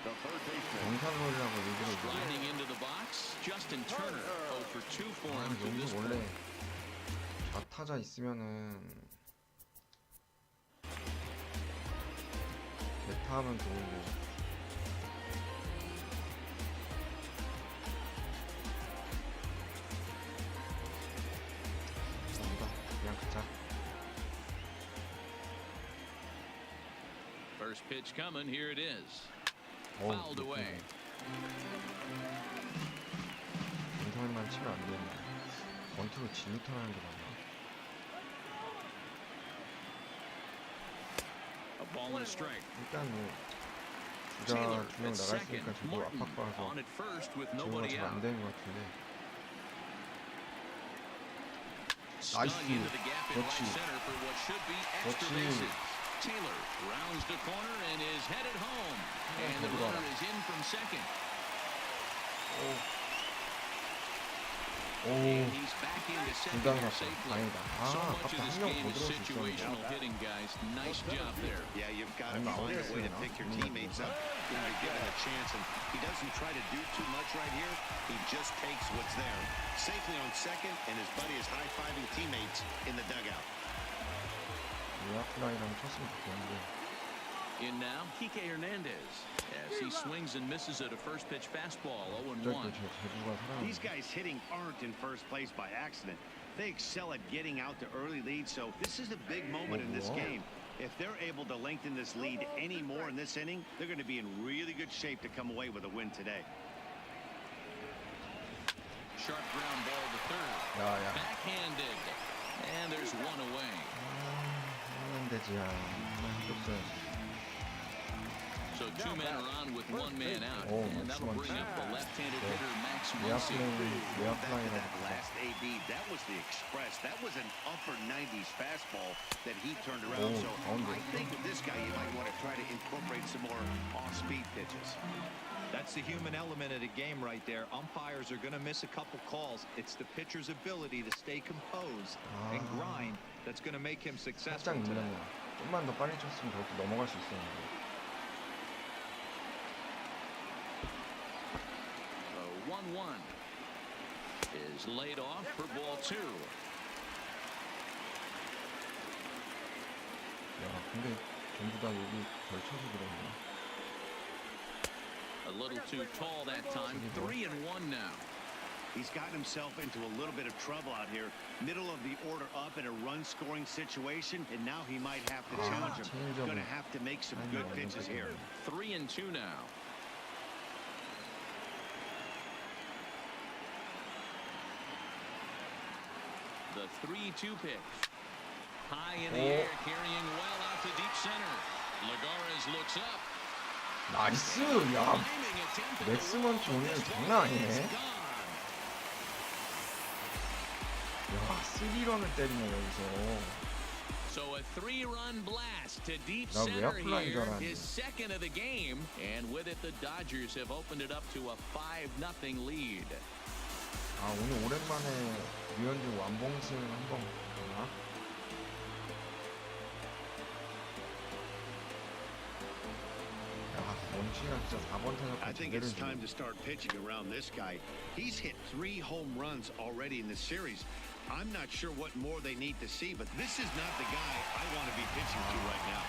정상롤이라고 일부러 Sliding into the box, Justin Turner. 0 for 2 for him through this 원래 one. 좌타자 있으면은 대타하면 좋은데 감사합니다. 그냥 가자. First pitch coming. Here it is. Fouled away. 정상만 치면 안 되는데 원투로 진루턴하는 게 맞나? A ball and a strike. 일단 뭐 Taylor 두명 at 나가 second. 있으니까 전부 Martin 압박받아서 on at first with 지금은 nobody 잘 안 out. 되는 것 같은데. Stung 나이스. into the gap in right 그렇지. center for what should be extra 그렇지. bases. Taylor rounds the corner and is headed home. And the runner is in from second. And he's back into second 중단 here 갔어. safely. 다행이다. So much 아깝다. of this 한 명 game 더 is 들어올 수 situational 있었는데. hitting, guys. Nice job there. Yeah, you've got to find a way to pick your teammates up when you're given a chance. And he doesn't try to do too much right here. He just takes what's there. Safely on second, and his buddy is high-fiving teammates in the dugout. 외야플라이랑 쳤으면 좋겠는데. In now, Kike Hernandez as he swings and misses at a first pitch fastball. 0-1. 제주가 These 살아남네. guys hitting aren't in first place by accident. They excel at getting out to early leads, so this is a big moment in this game. If they're able to lengthen this lead any more in this inning, they're going to be in really good shape to come away with a win today. Sharp ground ball to third. 야야. Backhanded. And there's one away. 하면 되지. 야. 해줬어야지. So two men are on with one man out. Oh, And that'll bring up the left-handed hitter, Max 외야 Muncy. That last AB, that was the express. That was an upper 90s fastball that he turned around. So I think with this guy, you might want to try to incorporate some more off-speed pitches. That's the human element of the game right there. Umpires are going to miss a couple calls. It's the pitcher's ability to stay composed and grind that's going to make him successful 살짝 today. 밀렸네요. 좀만 더 빨리 쳤으면 저렇게 넘어갈 수 있었는데. 1-1 is laid off for ball 2. 야, 근데 전부 다 여기 걸쳐서 그런가? A little too tall that time. 3-1 now. He's gotten himself into a little bit of trouble out here. Middle of the order up in a run-scoring situation, and now he might have to challenge him. Going to have to make some good pitches here. 3-2 now. The 3-2 pitch. High in the air, carrying well out to deep center. Lagares looks up. 나이스! 야, 맥스먼치 오늘 장난 아니네. 야, 3런을 때리네 여기서. So a 3-run blast to deep 나 center 외야플라이인 줄 here, 알았는데. his second of the game, and with it the Dodgers have opened it up to a 5-0 lead. 아, 오늘 오랜만에 류현진 완봉승 한번 보나? 야, 원치가 진짜 4번 I 타석 think 제대로 it's time 주네. to start pitching around this guy. He's hit 3 home runs already in this series. I'm not sure what more they need to see, but this is not the guy I want to be pitching to right now.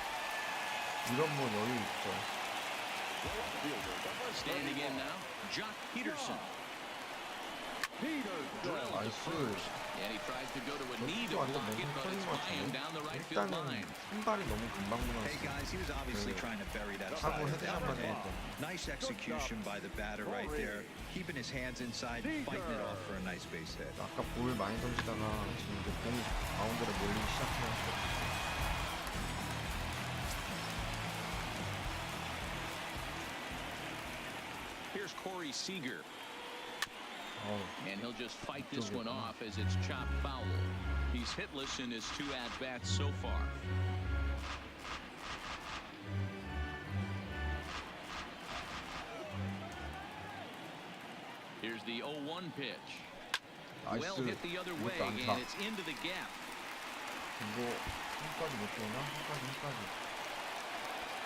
이런 뭐 여유 있죠. Standing in now, Jock Peterson. 나이스. And he tries to go to a knee to 저것도 아니고 block it, 너무 but 털린 it's 것 by him 같은데? down the right field 일단은 line. 손발이 너무 금방 Hey 무너졌어. guys, he was obviously trying to bury that 타고 side. 헤드샷만 했던. Nice execution by the batter right there, keeping his hands inside, fighting it off for a nice base hit. 아까 볼 많이 던지다가 지금 이제 공이 가운데로 몰리기 시작해가지고. Here's Corey Seager. And he'll just fight this Still one good. off as it's chopped foul. He's hitless in his 2 at-bats so far. Here's the 0-1 pitch. Well hit the other way, 이것도 안타. and it's into the gap. 이거 힘까지 못 되나? 힘까지.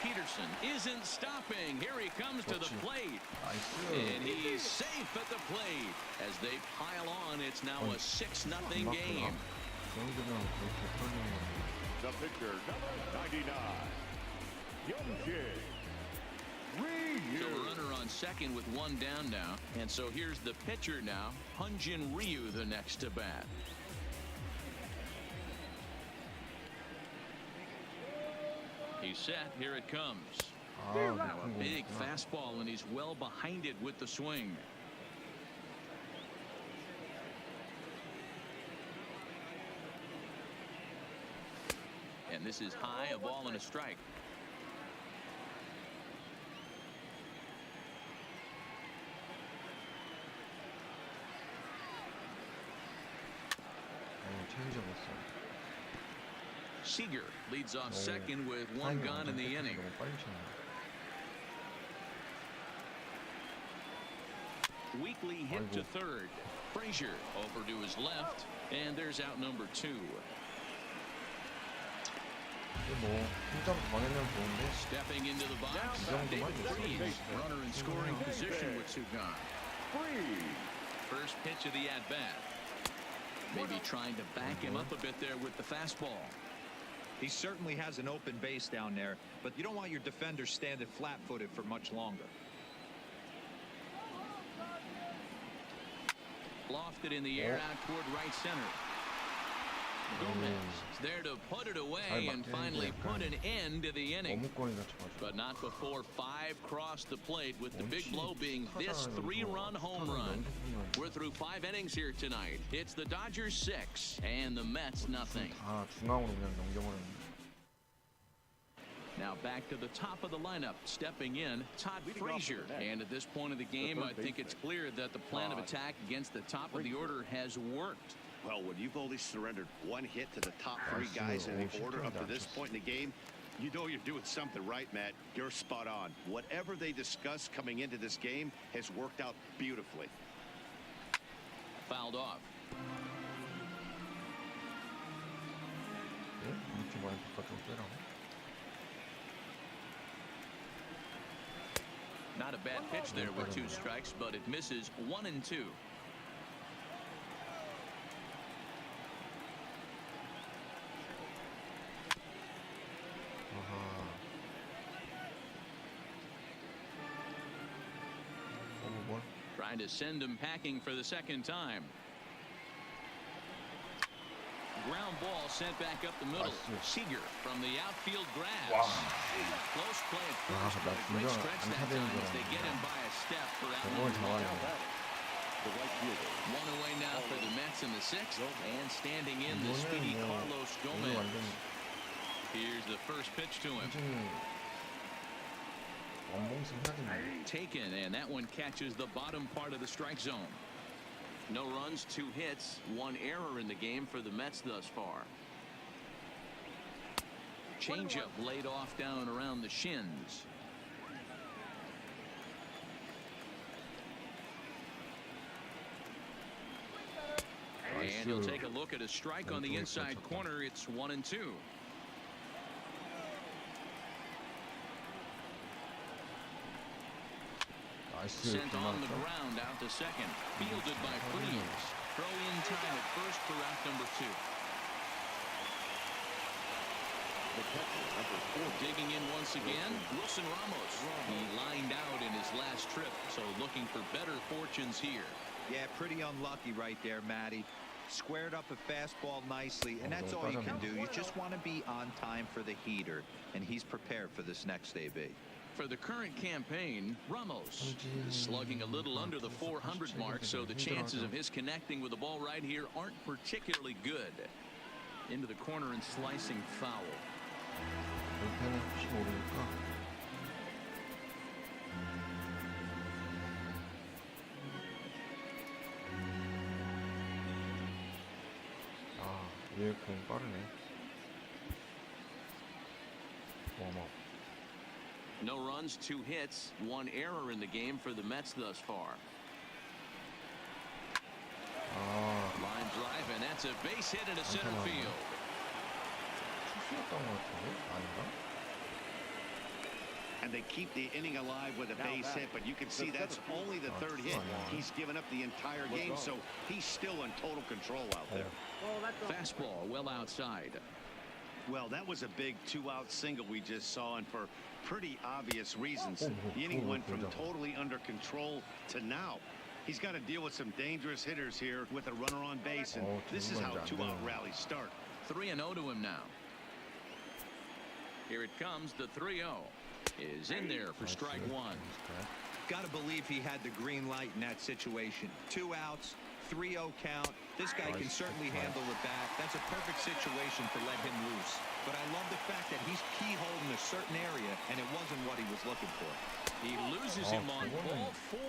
Peterson isn't stopping. Here he comes to the 그렇지. plate. 나이스. And he's safe at the plate. As they pile on, it's now a 6-0 game. 정들이랑 그렇게 털리는 거. The pitcher, number 99, Young-jae So Ryu. a runner on second with 1 down now. And so here's the pitcher now, Hyun-jin Ryu, the next to bat. He's set. Here it comes. 아, Now a 높은 big 거구나. fastball, and he's well behind it with the swing. And this is high, a ball and a strike. 체인지업이었어. Seager leads off Oh. second with 1 gun in the inning. 너무 빨리 쳤네. Weekly hit to 아이고. third. Frazier over to his left, and there's out number 2. 이게 뭐 힘좀 더 내면 좋은데. Stepping into the box, 이 정도만 David 됐으면 Freese, 좋겠어요. runner in scoring position with 2 gone. Free. First pitch of the at-bat. Maybe trying to back him up a bit there with the fastball. He certainly has an open base down there, but you don't want your defenders standing flat-footed for much longer. Lofted in the air out toward right center. Gomez is there to put it away and finally put an end to the inning. 어묵거리가 쳐가지고. But not before 5 crossed the plate, with the big blow being this 3-run home run. We're through 5 innings here tonight. It's the Dodgers 6 and the Mets nothing. 다 중앙으로 그냥 넘겨버렸네. Now back to the top of the lineup, stepping in, Todd Frazier. And at this point of the game, I think it's clear that the plan of attack against the top of the order has worked. Well, when you've only surrendered one hit to the top three guys in the order up to this point in the game, you know you're doing something right, Matt. You're spot on. Whatever they discussed coming into this game has worked out beautifully. Fouled off. Not a bad pitch there with 2 strikes, but it misses 1 and 2. Trying to send him packing for the second time. Ground ball sent back up the middle. Seager from the outfield grass. Wow. Close play at first, but a great stretch that time as they get him by a step for out. One away now for the Mets in the 6th, and standing in the speedy Carlos Gomez. Here's the first pitch to him. Taken, and that one catches the bottom part of the strike zone. No runs, 2 hits, 1 error in the game for the Mets thus far. Changeup laid off down around the shins. And he'll take a look at a strike on the inside corner. It's 1 and 2. Sent on the ground out to second. Fielded by Freeze. Throw in time at first for out number 2. The catcher, number 4. Digging in once again, Wilson Ramos. He lined out in his last trip, so looking for better fortunes here. Yeah, pretty unlucky right there, Matty. Squared up a fastball nicely, and that's all you can do. You just want to be on time for the heater, and he's prepared for this next AB. For the current campaign, Ramos is slugging a little under the 400 mark, so the chances of his connecting with the ball right here aren't particularly good. Into the corner and slicing foul. 얘 공 빠르네. No runs, 2 hits, 1 error in the game for the Mets thus far. Line drive, and that's a base hit into center field. And they keep the inning alive with a base hit, but you can see that's only the 3rd hit. He's given up the entire game, so he's still in total control out there. Fastball well outside. Well, that was a big 2-out single we just saw, and for pretty obvious reasons. The inning went from totally under control to now. He's got to deal with some dangerous hitters here with a runner on base, and this is how 2-out rallies start. 3-0 to him now. Here it comes. The 3-0 is in there for strike 1. Got to believe he had the green light in that situation. 2 outs, 3-0 count. This guy can certainly handle the bat. That's a perfect situation to let him loose. But I love the fact that he's keyholed in a certain area, and it wasn't what he was looking for. He loses him on ball 4.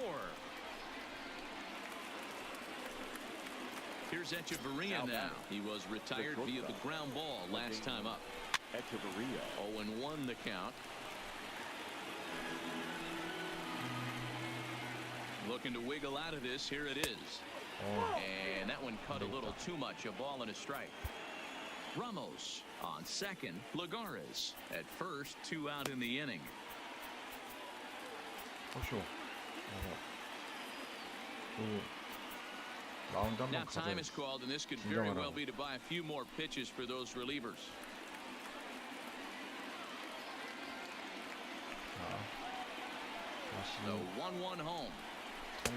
Here's Echeverria now. He was retired via the ground ball last time up. Echeverria. 0-1 the count. Looking to wiggle out of this. Here it is. And that one cut a little too much. A ball and a strike. Ramos on second. Lagares at first. 2 out in the inning. Now time is called, and this could very well be to buy a few more pitches for those relievers. The 1-1 home.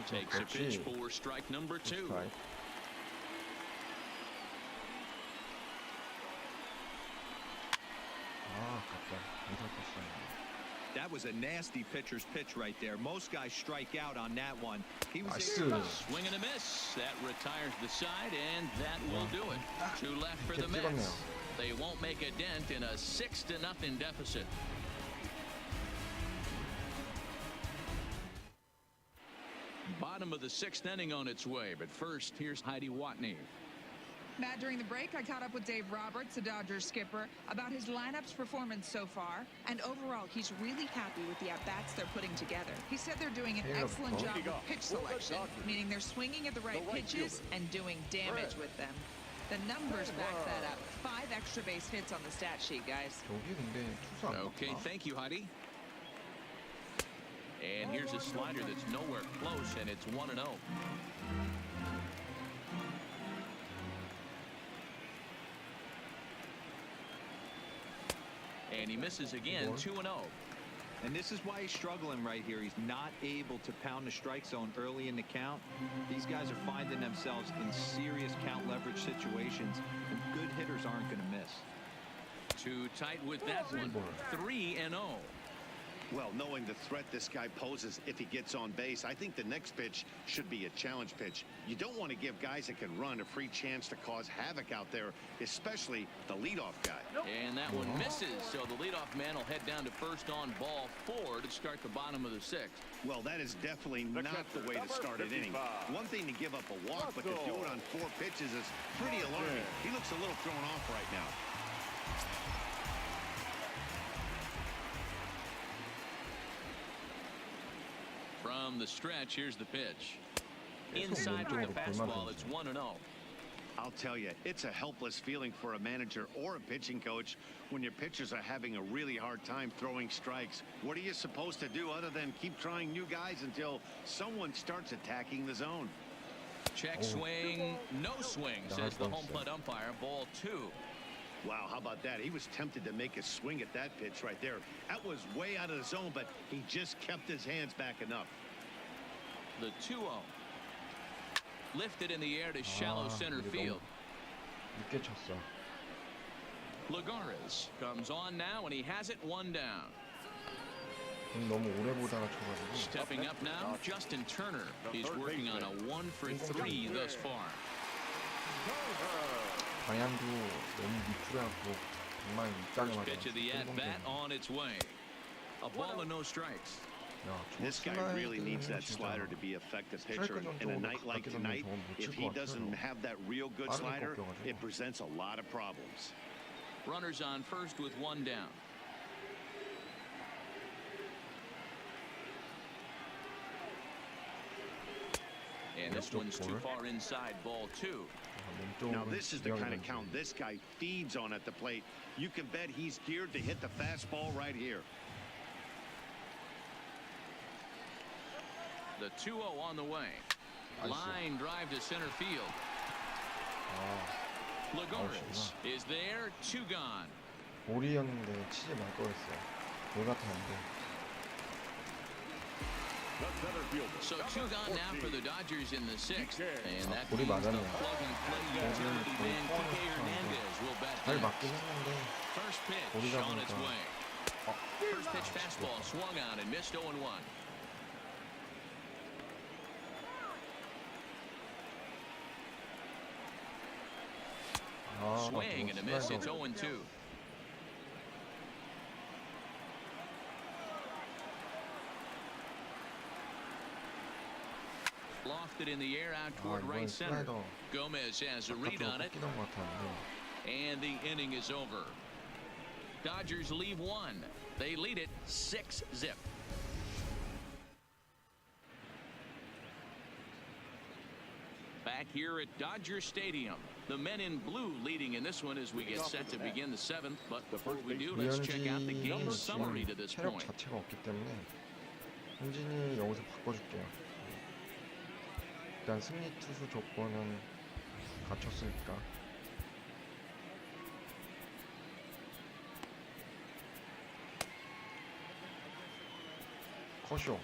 Takes a pitch for strike number 2. That was a nasty pitcher's pitch right there. Most guys strike out on that one. He was swing and a miss. That retires the side, and that will do it. 2 left for the Mets. They won't make a dent in a 6-0 deficit. Bottom of the 6th inning on its way, but first, here's Heidi Watney. Matt, during the break, I caught up with Dave Roberts, the Dodgers skipper, about his lineup's performance so far. And overall, he's really happy with the at-bats they're putting together. He said they're doing an excellent job with pitch selection, meaning they're swinging at the right pitches and doing damage with them. The numbers back that up. 5 extra base hits on the stat sheet, guys. Okay, thank you, Heidi. And here's a slider that's nowhere close, and it's 1-0. And he misses again, 2-0. And this is why he's struggling right here. He's not able to pound the strike zone early in the count. These guys are finding themselves in serious count leverage situations, and good hitters aren't going to miss. Too tight with that one. 3-0. Well, knowing the threat this guy poses if he gets on base, I think the next pitch should be a challenge pitch. You don't want to give guys that can run a free chance to cause havoc out there, especially the leadoff guy. And that one misses, so the leadoff man will head down to first on ball 4 to start the bottom of the 6th. Well, that is definitely not the way to start an inning. One thing to give up a walk, but to do it on 4 pitches is pretty alarming. He looks a little thrown off right now. From the stretch, here's the pitch. Inside with the fastball, it's 1-0. I'll tell you, it's a helpless feeling for a manager or a pitching coach when your pitchers are having a really hard time throwing strikes. What are you supposed to do other than keep trying new guys until someone starts attacking the zone? Check swing, no swing, says the home plate umpire. Ball 2. Wow, how about that? He was tempted to make a swing at that pitch right there. That was way out of the zone, but he just kept his hands back enough. The 2-0. Lifted in the air to shallow center field. Lagares comes on now, and he has it 1 down. Stepping up now, Justin Turner. He's working on a 1-for-3 thus far. First pitch of the at-bat on its way. A ball and no strikes. This guy really needs that slider to be effective pitcher. In a night like tonight, if he doesn't have that real good slider, it presents a lot of problems. Runners on first with 1 down. And this one's too far inside, ball 2. Now this is the kind of count this guy feeds on at the plate. You can bet he's geared to hit the fastball right here. The 2-0 on the way. Line drive to center field. Lagares is there, 2 gone. So 2 gone now for the Dodgers in the 6th. And that means the plug-and-play utility man Kike Hernandez will bat next. First pitch on its way. First pitch fastball swung on and missed 0-1. Swing and a miss. It's 0-2. Lofted in the air out toward right center. Gomez has a read on it. And the inning is over. Dodgers leave 1. They lead it 6-0. Back here at Dodger Stadium. The men in blue leading in this one as we get set to begin the 7th. But before we do, let's check out the game summary to this point. 일단 승리 투수 조건은 갖췄으니까. 커쇼.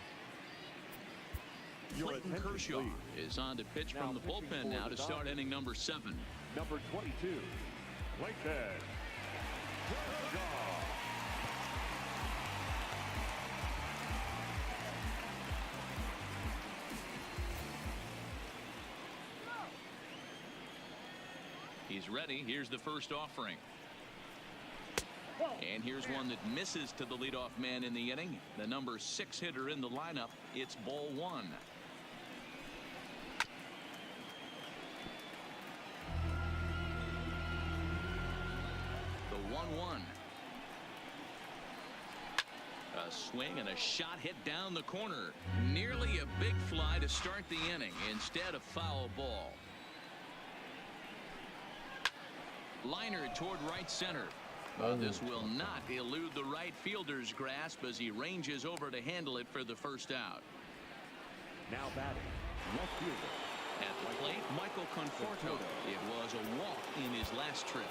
Clayton Kershaw is on to pitch from the bullpen now to start inning number 7. Number 22, Clayton Kershaw. He's ready. Here's the first offering. And here's one that misses to the leadoff man in the inning. The number 6 hitter in the lineup. It's ball 1. 1-1. A swing and a shot hit down the corner. Nearly a big fly to start the inning. Instead, a foul ball. Liner toward right center. This will not elude the right fielder's grasp as he ranges over to handle it for the first out. Now batting, left fielder. At the plate, Michael Conforto. It was a walk in his last trip.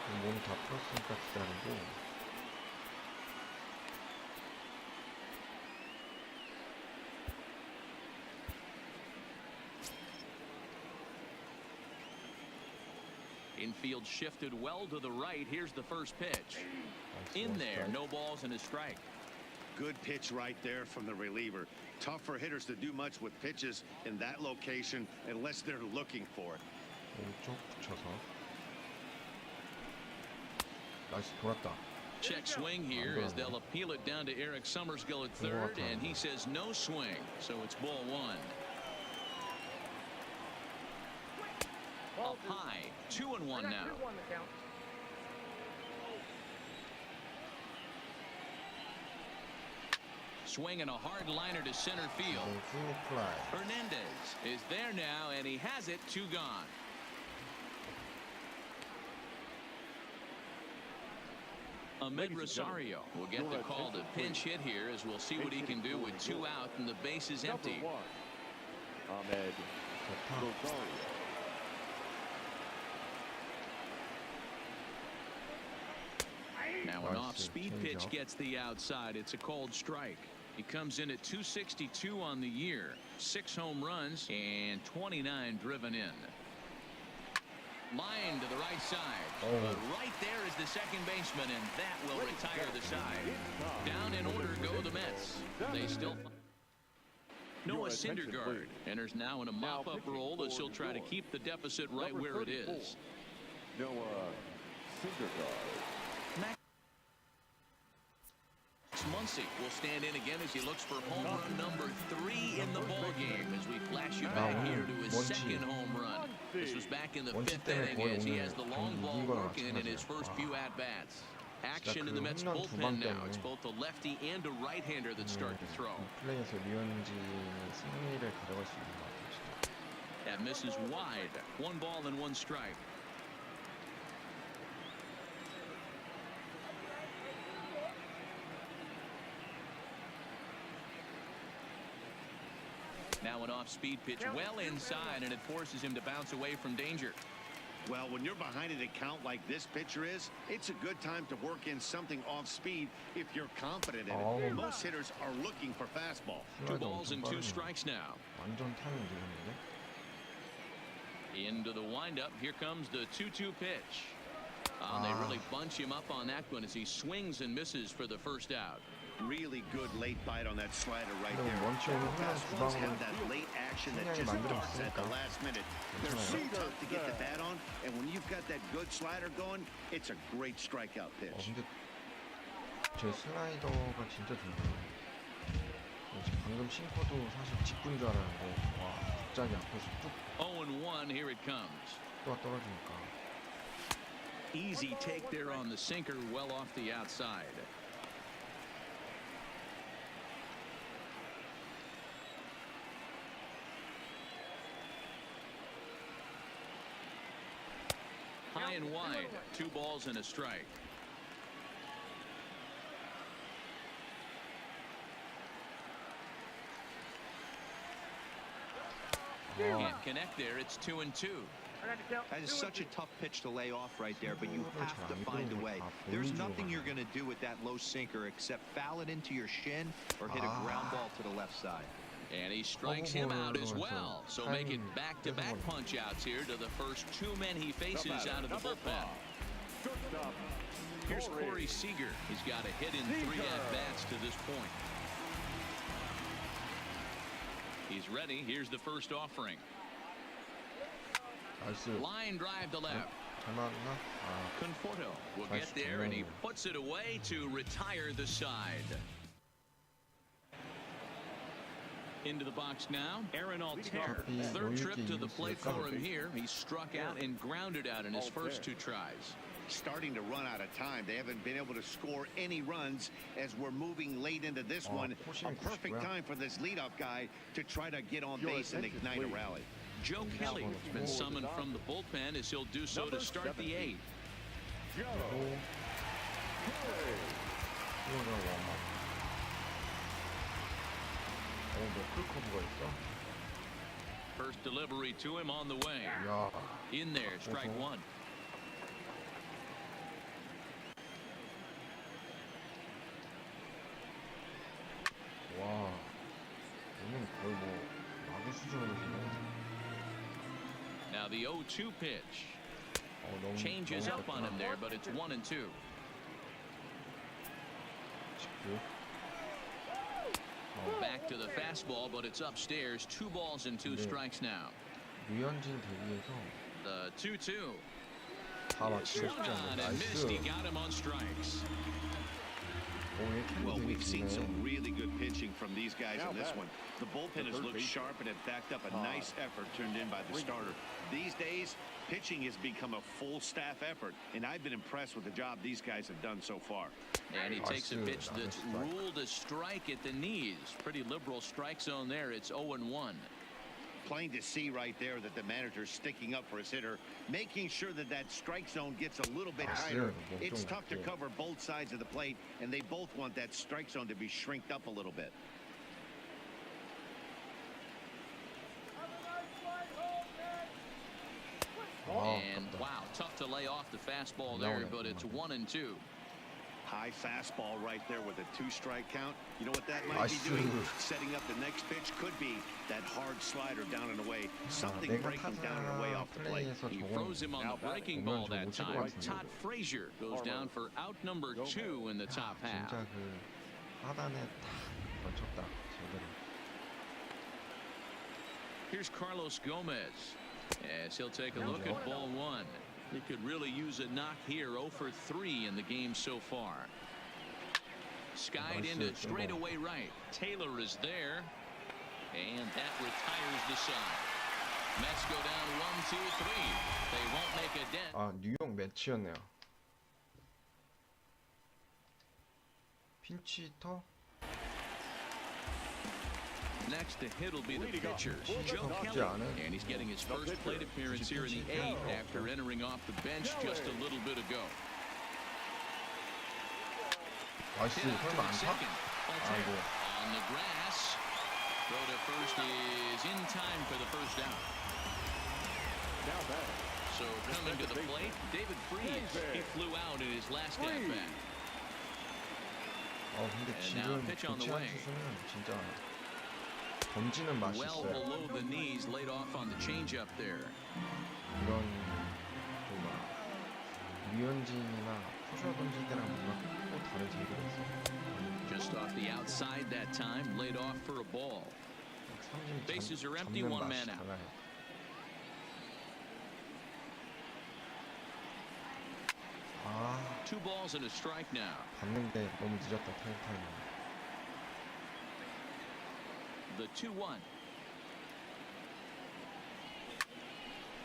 몸 다 풀었으니까 기다리고. Infield shifted well to the right. Here's the first pitch. In there, no balls and a strike. Good pitch right there from the reliever. Tough for hitters to do much with pitches in that location unless they're looking for it. 오른쪽 붙여서. 나이스, 돌았다. Check swing here as they'll appeal it down to Eric Summersgill at third, and he says no swing, so it's ball one. Up high, 2-1 now. Swinging a hard liner to center field. Hernandez is there now, and he has it, 2 gone. Ahmed Rosario will get the call to pinch hit here, as we'll see what he can do with 2 out and the base is empty. Ahmed Rosario. Now an off-speed pitch gets the outside. It's a called strike. He comes in at 262 on the year, 6 home runs and 29 driven in. Line to the right side. But right there is the second baseman, and that will retire the side. Down in order go the Mets. They still. Noah Syndergaard enters now in a mop-up role as he'll try to keep the deficit right where it is. Noah Syndergaard. Muncy will stand in again as he looks for home run number 3 in the ballgame as we flash you back here to his second home run. This was back in the 5th inning as he has the long ball working in his first few at-bats. Action in the Mets bullpen now. It's both a lefty and a right-hander that start to throw. 플레이에서 류현진이 승리를 가져갈 수 있는 것 같아요, 진짜. That misses wide. 1 ball and 1 strike. Now an off-speed pitch well inside, and it forces him to bounce away from danger. Well, when you're behind an account like this pitcher is, it's a good time to work in something off-speed if you're confident in it. Most hitters are looking for fastball. 2 balls and 2 strikes now. 완전 타이밍 되겠는데? Into the windup. Here comes the 2-2 pitch. They really bunch him up on that one as he swings and misses for the first out. Really good late bite on that slider right 그럼 there. 원체는 Fast 두 ones 방울 have that late action that just starts at the last minute. They're so tough to get the bat on, and when you've got that good slider going, it's a great strikeout pitch. 근데 제 슬라이더가 진짜 좋네요. 방금 싱커도 사실 직구인 줄 알았는데 와 갑자기 앞에서 쭉 0-1. Here it comes. 떨어지니까. Easy take there on the sinker, well off the outside. High and wide. 2 balls and a strike. Can't connect there. It's 2-2. That is such a tough pitch to lay off right there, but you have to find a way. There's nothing you're going to do with that low sinker except foul it into your shin or hit a ground ball to the left side. And he strikes him out as well. So make it back-to-back punch-outs here to the first 2 men he faces out of the bullpen. Here's Corey Seager. He's got a hit in 3 at-bats to this point. He's ready. Here's the first offering. Line drive to left. Conforto will get there, and he puts it away to retire the side. Into the box now, Aaron Altair. Third trip to the plate for him here. He struck out and grounded out in his first 2 tries. Starting to run out of time. They haven't been able to score any runs as we're moving late into this one. A perfect time for this leadoff guy to try to get on base and ignite a rally. Joe Kelly has been summoned from the bullpen as he'll do so to start the 8th. First delivery to him on the way. In there, strike 1. 와, 얘는 거의 뭐 마구 수준으로 지금. Now the 0-2 pitch. 너무 Changes up on him there, but it's 1-2. Back to the fastball, but it's upstairs. 2 balls and 2 strikes now. 류현진 대비해서 The 2-2. 다 맞추고 싶지 Swung 않네. on and missed. He 나이스. got him on strikes. Well, we've seen some really good pitching from these guys in this one. The bullpen has looked sharp and have backed up a nice effort turned in by the starter. These days, pitching has become a full staff effort, and I've been impressed with the job these guys have done so far. And he takes a pitch that's ruled a strike at the knees. Pretty liberal strike zone there. It's 0-1. Plain to see right there that the manager's sticking up for his hitter, making sure that that strike zone gets a little bit tighter. It's tough to cover both sides of the plate, and they both want that strike zone to be shrinked up a little bit. And wow, tough to lay off the fastball there, but it's 1-2. High fastball right there with a 2-strike count. You know what that might be doing? Setting up the next pitch could be that hard slider down and away. Something breaking down and away off the plate. He froze him on the breaking ball that time. Todd Frazier goes down for out number 2 in the top half. 진짜 그 하단에 딱 걸쳤다 제대로. Here's Carlos Gomez as he'll take a look at ball 1. He could really use a knock here. 0 for 3 in the game so far. Skied into straightaway right. Taylor is there, and that retires the side. Mets go down 1-2-3. They won't make a dent. 아, 뉴욕 매치였네요. 핀치히터? Next to hit will be the pitcher, Joe Kelly, and he's getting his first plate appearance here in the 8th after entering off the bench just a little bit ago. 나이스, 설마 안타? 아이고. On the grass. Throw to first is in time for the first down. So coming to the plate, David Freese. He flew out in his last at bat. 근데 지금 교체한 투수는 진짜 던지는 맛이 Well 있어요. below the knees, laid off on the changeup there. 이런 막 류현진이나 푸셔 던질 때랑 뭔가 또 다른 재미가 있어요. Just off the outside that time, laid off for a ball. Bases are empty, 1 man out. 아, 2 balls and a strike now. 봤는데 너무 늦었다 타이밍. The 2-1.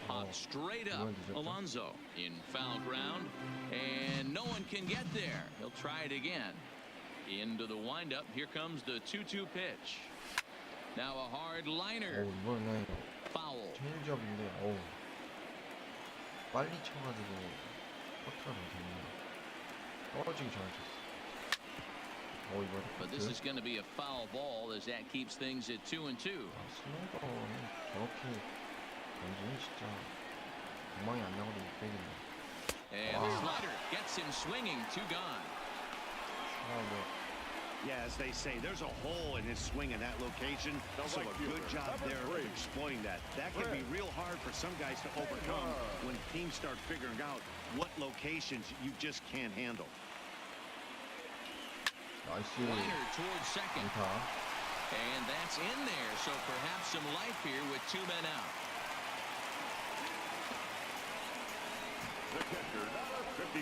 Hop straight up. Alonso in foul ground, and no one can get there. He'll try it again. Into the windup. Here comes the 2-2 pitch. Now a hard liner. 이번에 Foul. 체인지업인데 빨리 쳐가지고 커트가 못했네. 떨어지기 전에 쳤어. But this is going to be a foul ball as that keeps things at 2-2. 스노우볼은 저렇게 던지면 진짜 도망이 안 나고도 못 빼겠네. And the slider gets him swinging. 2 gone. Yeah, as they say, there's a hole in his swing in that location. So a good job there of exploiting that. That can be real hard for some guys to overcome when teams start figuring out what locations you just can't handle. 나이스. Liner towards second. 안타. And that's in there. So perhaps some life here with 2 men out. The catcher, number 55,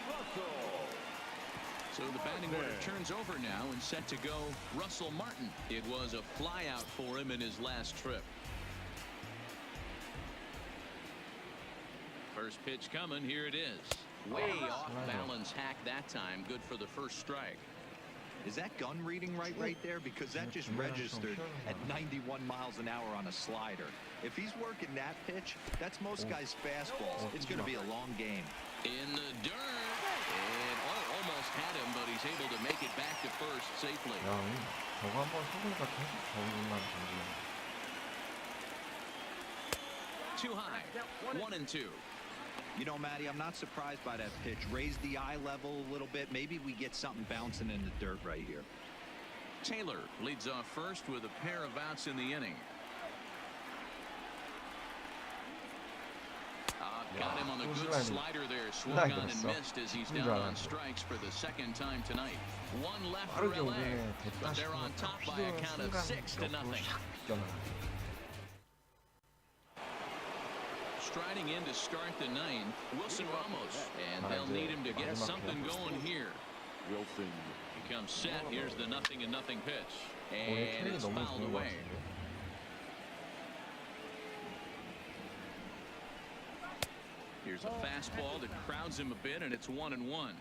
Russell. So So the batting order turns over now and set to go Russell Martin. It was a flyout for him in his last trip. First pitch coming. Here it is. Way off balance hack that time. Good for the first strike. Is that gun reading right there? Because that just registered at 91 miles an hour on a slider. If he's working that pitch, that's most guys' fastballs. It's going to be a long game. In the dirt. And almost had him, but he's able to make it back to first safely. 야, 저거 한번 속으니까 계속 저기만 던지네. Too high. 1-2. You know, Matty, I'm not surprised by that pitch. Raise the eye level a little bit. Maybe we get something bouncing in the dirt right here. Taylor leads off first with a pair of outs in the inning. Got him on the good slider there. Swung on and missed as he's down on strikes for the second time tonight. One left for LA, but they're on top by a count of 6-0. Striding in to start the ninth, Wilson Ramos, and they'll need him to get something going here. Wilson. He comes set. Here's the 0-0 pitch, and it's fouled away. Here's a fastball that crowds him a bit, and it's 1-1.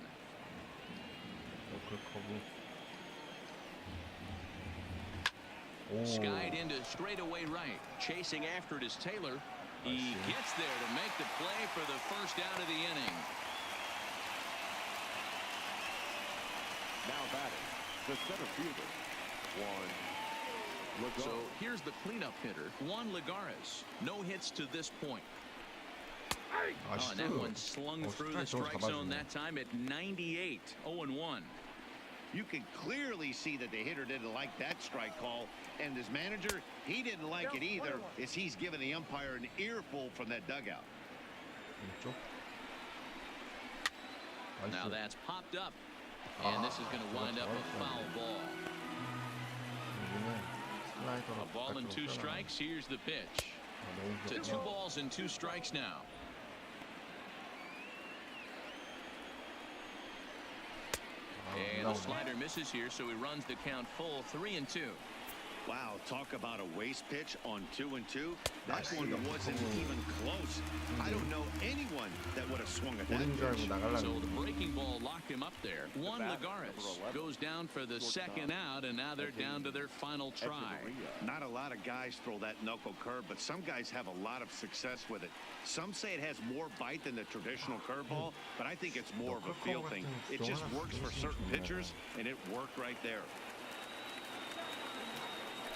Skied into straightaway right. Chasing after it is Taylor. He gets there to make the play for the first out of the inning. Now batting, the center fielder, Juan Lagares. So here's the cleanup hitter, Juan Lagares. No hits to this point. Oh, and that one slung through the strike zone that time at 98. 0-1. You can clearly see that the hitter didn't like that strike call, and his manager, he didn't like it either, as he's giving the umpire an earful from that dugout. Now that's popped up, and this is going to wind up a foul ball. A ball and 2 strikes. Here's the pitch. To 2 balls and 2 strikes now. And the slider misses here, so he runs the count full 3-2. Wow, talk about a waste pitch on 2-2. That one wasn't even close. I don't know anyone that would have swung at that pitch. So the breaking ball locked him up there. Juan Lagares goes down for the second out, and now they're down to their final try. Not a lot of guys throw that knuckle curve, but some guys have a lot of success with it. Some say it has more bite than the traditional curveball, but I think it's more of a feel thing. It just works for certain pitchers, and it worked right there.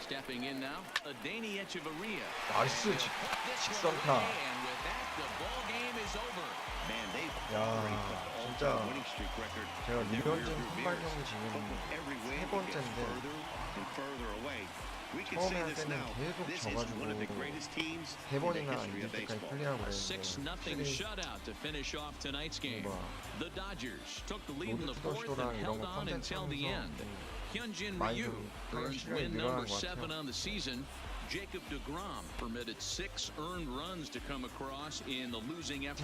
Stepping in now, Adeiny Echeverria. 나이스 직선타. And with that, the ball game is over. Man, they've 진짜 winning streak record. 제가 류현진 선발경기 지금 Every win 세 gets 번째인데 further and further away. We can 처음에 say 할 this 때는 now. 계속 This is one of the 져가지고 greatest teams 세 in the 번이나 history 이길 of 때까지 baseball. 클리어하고 A 그랬는데 6-0 shutout to finish off tonight's game. 뭐야. The Dodgers took the lead in the 로드 4th 투더쇼랑 and 이런 held 거 on 컨텐츠 until the 하면서 end. Hyunjin 많이 Ryu earns 실력이 win 늘어난 number 것 7 같아요. on the season. Jacob deGrom permitted 6 earned runs to come across in the losing effort.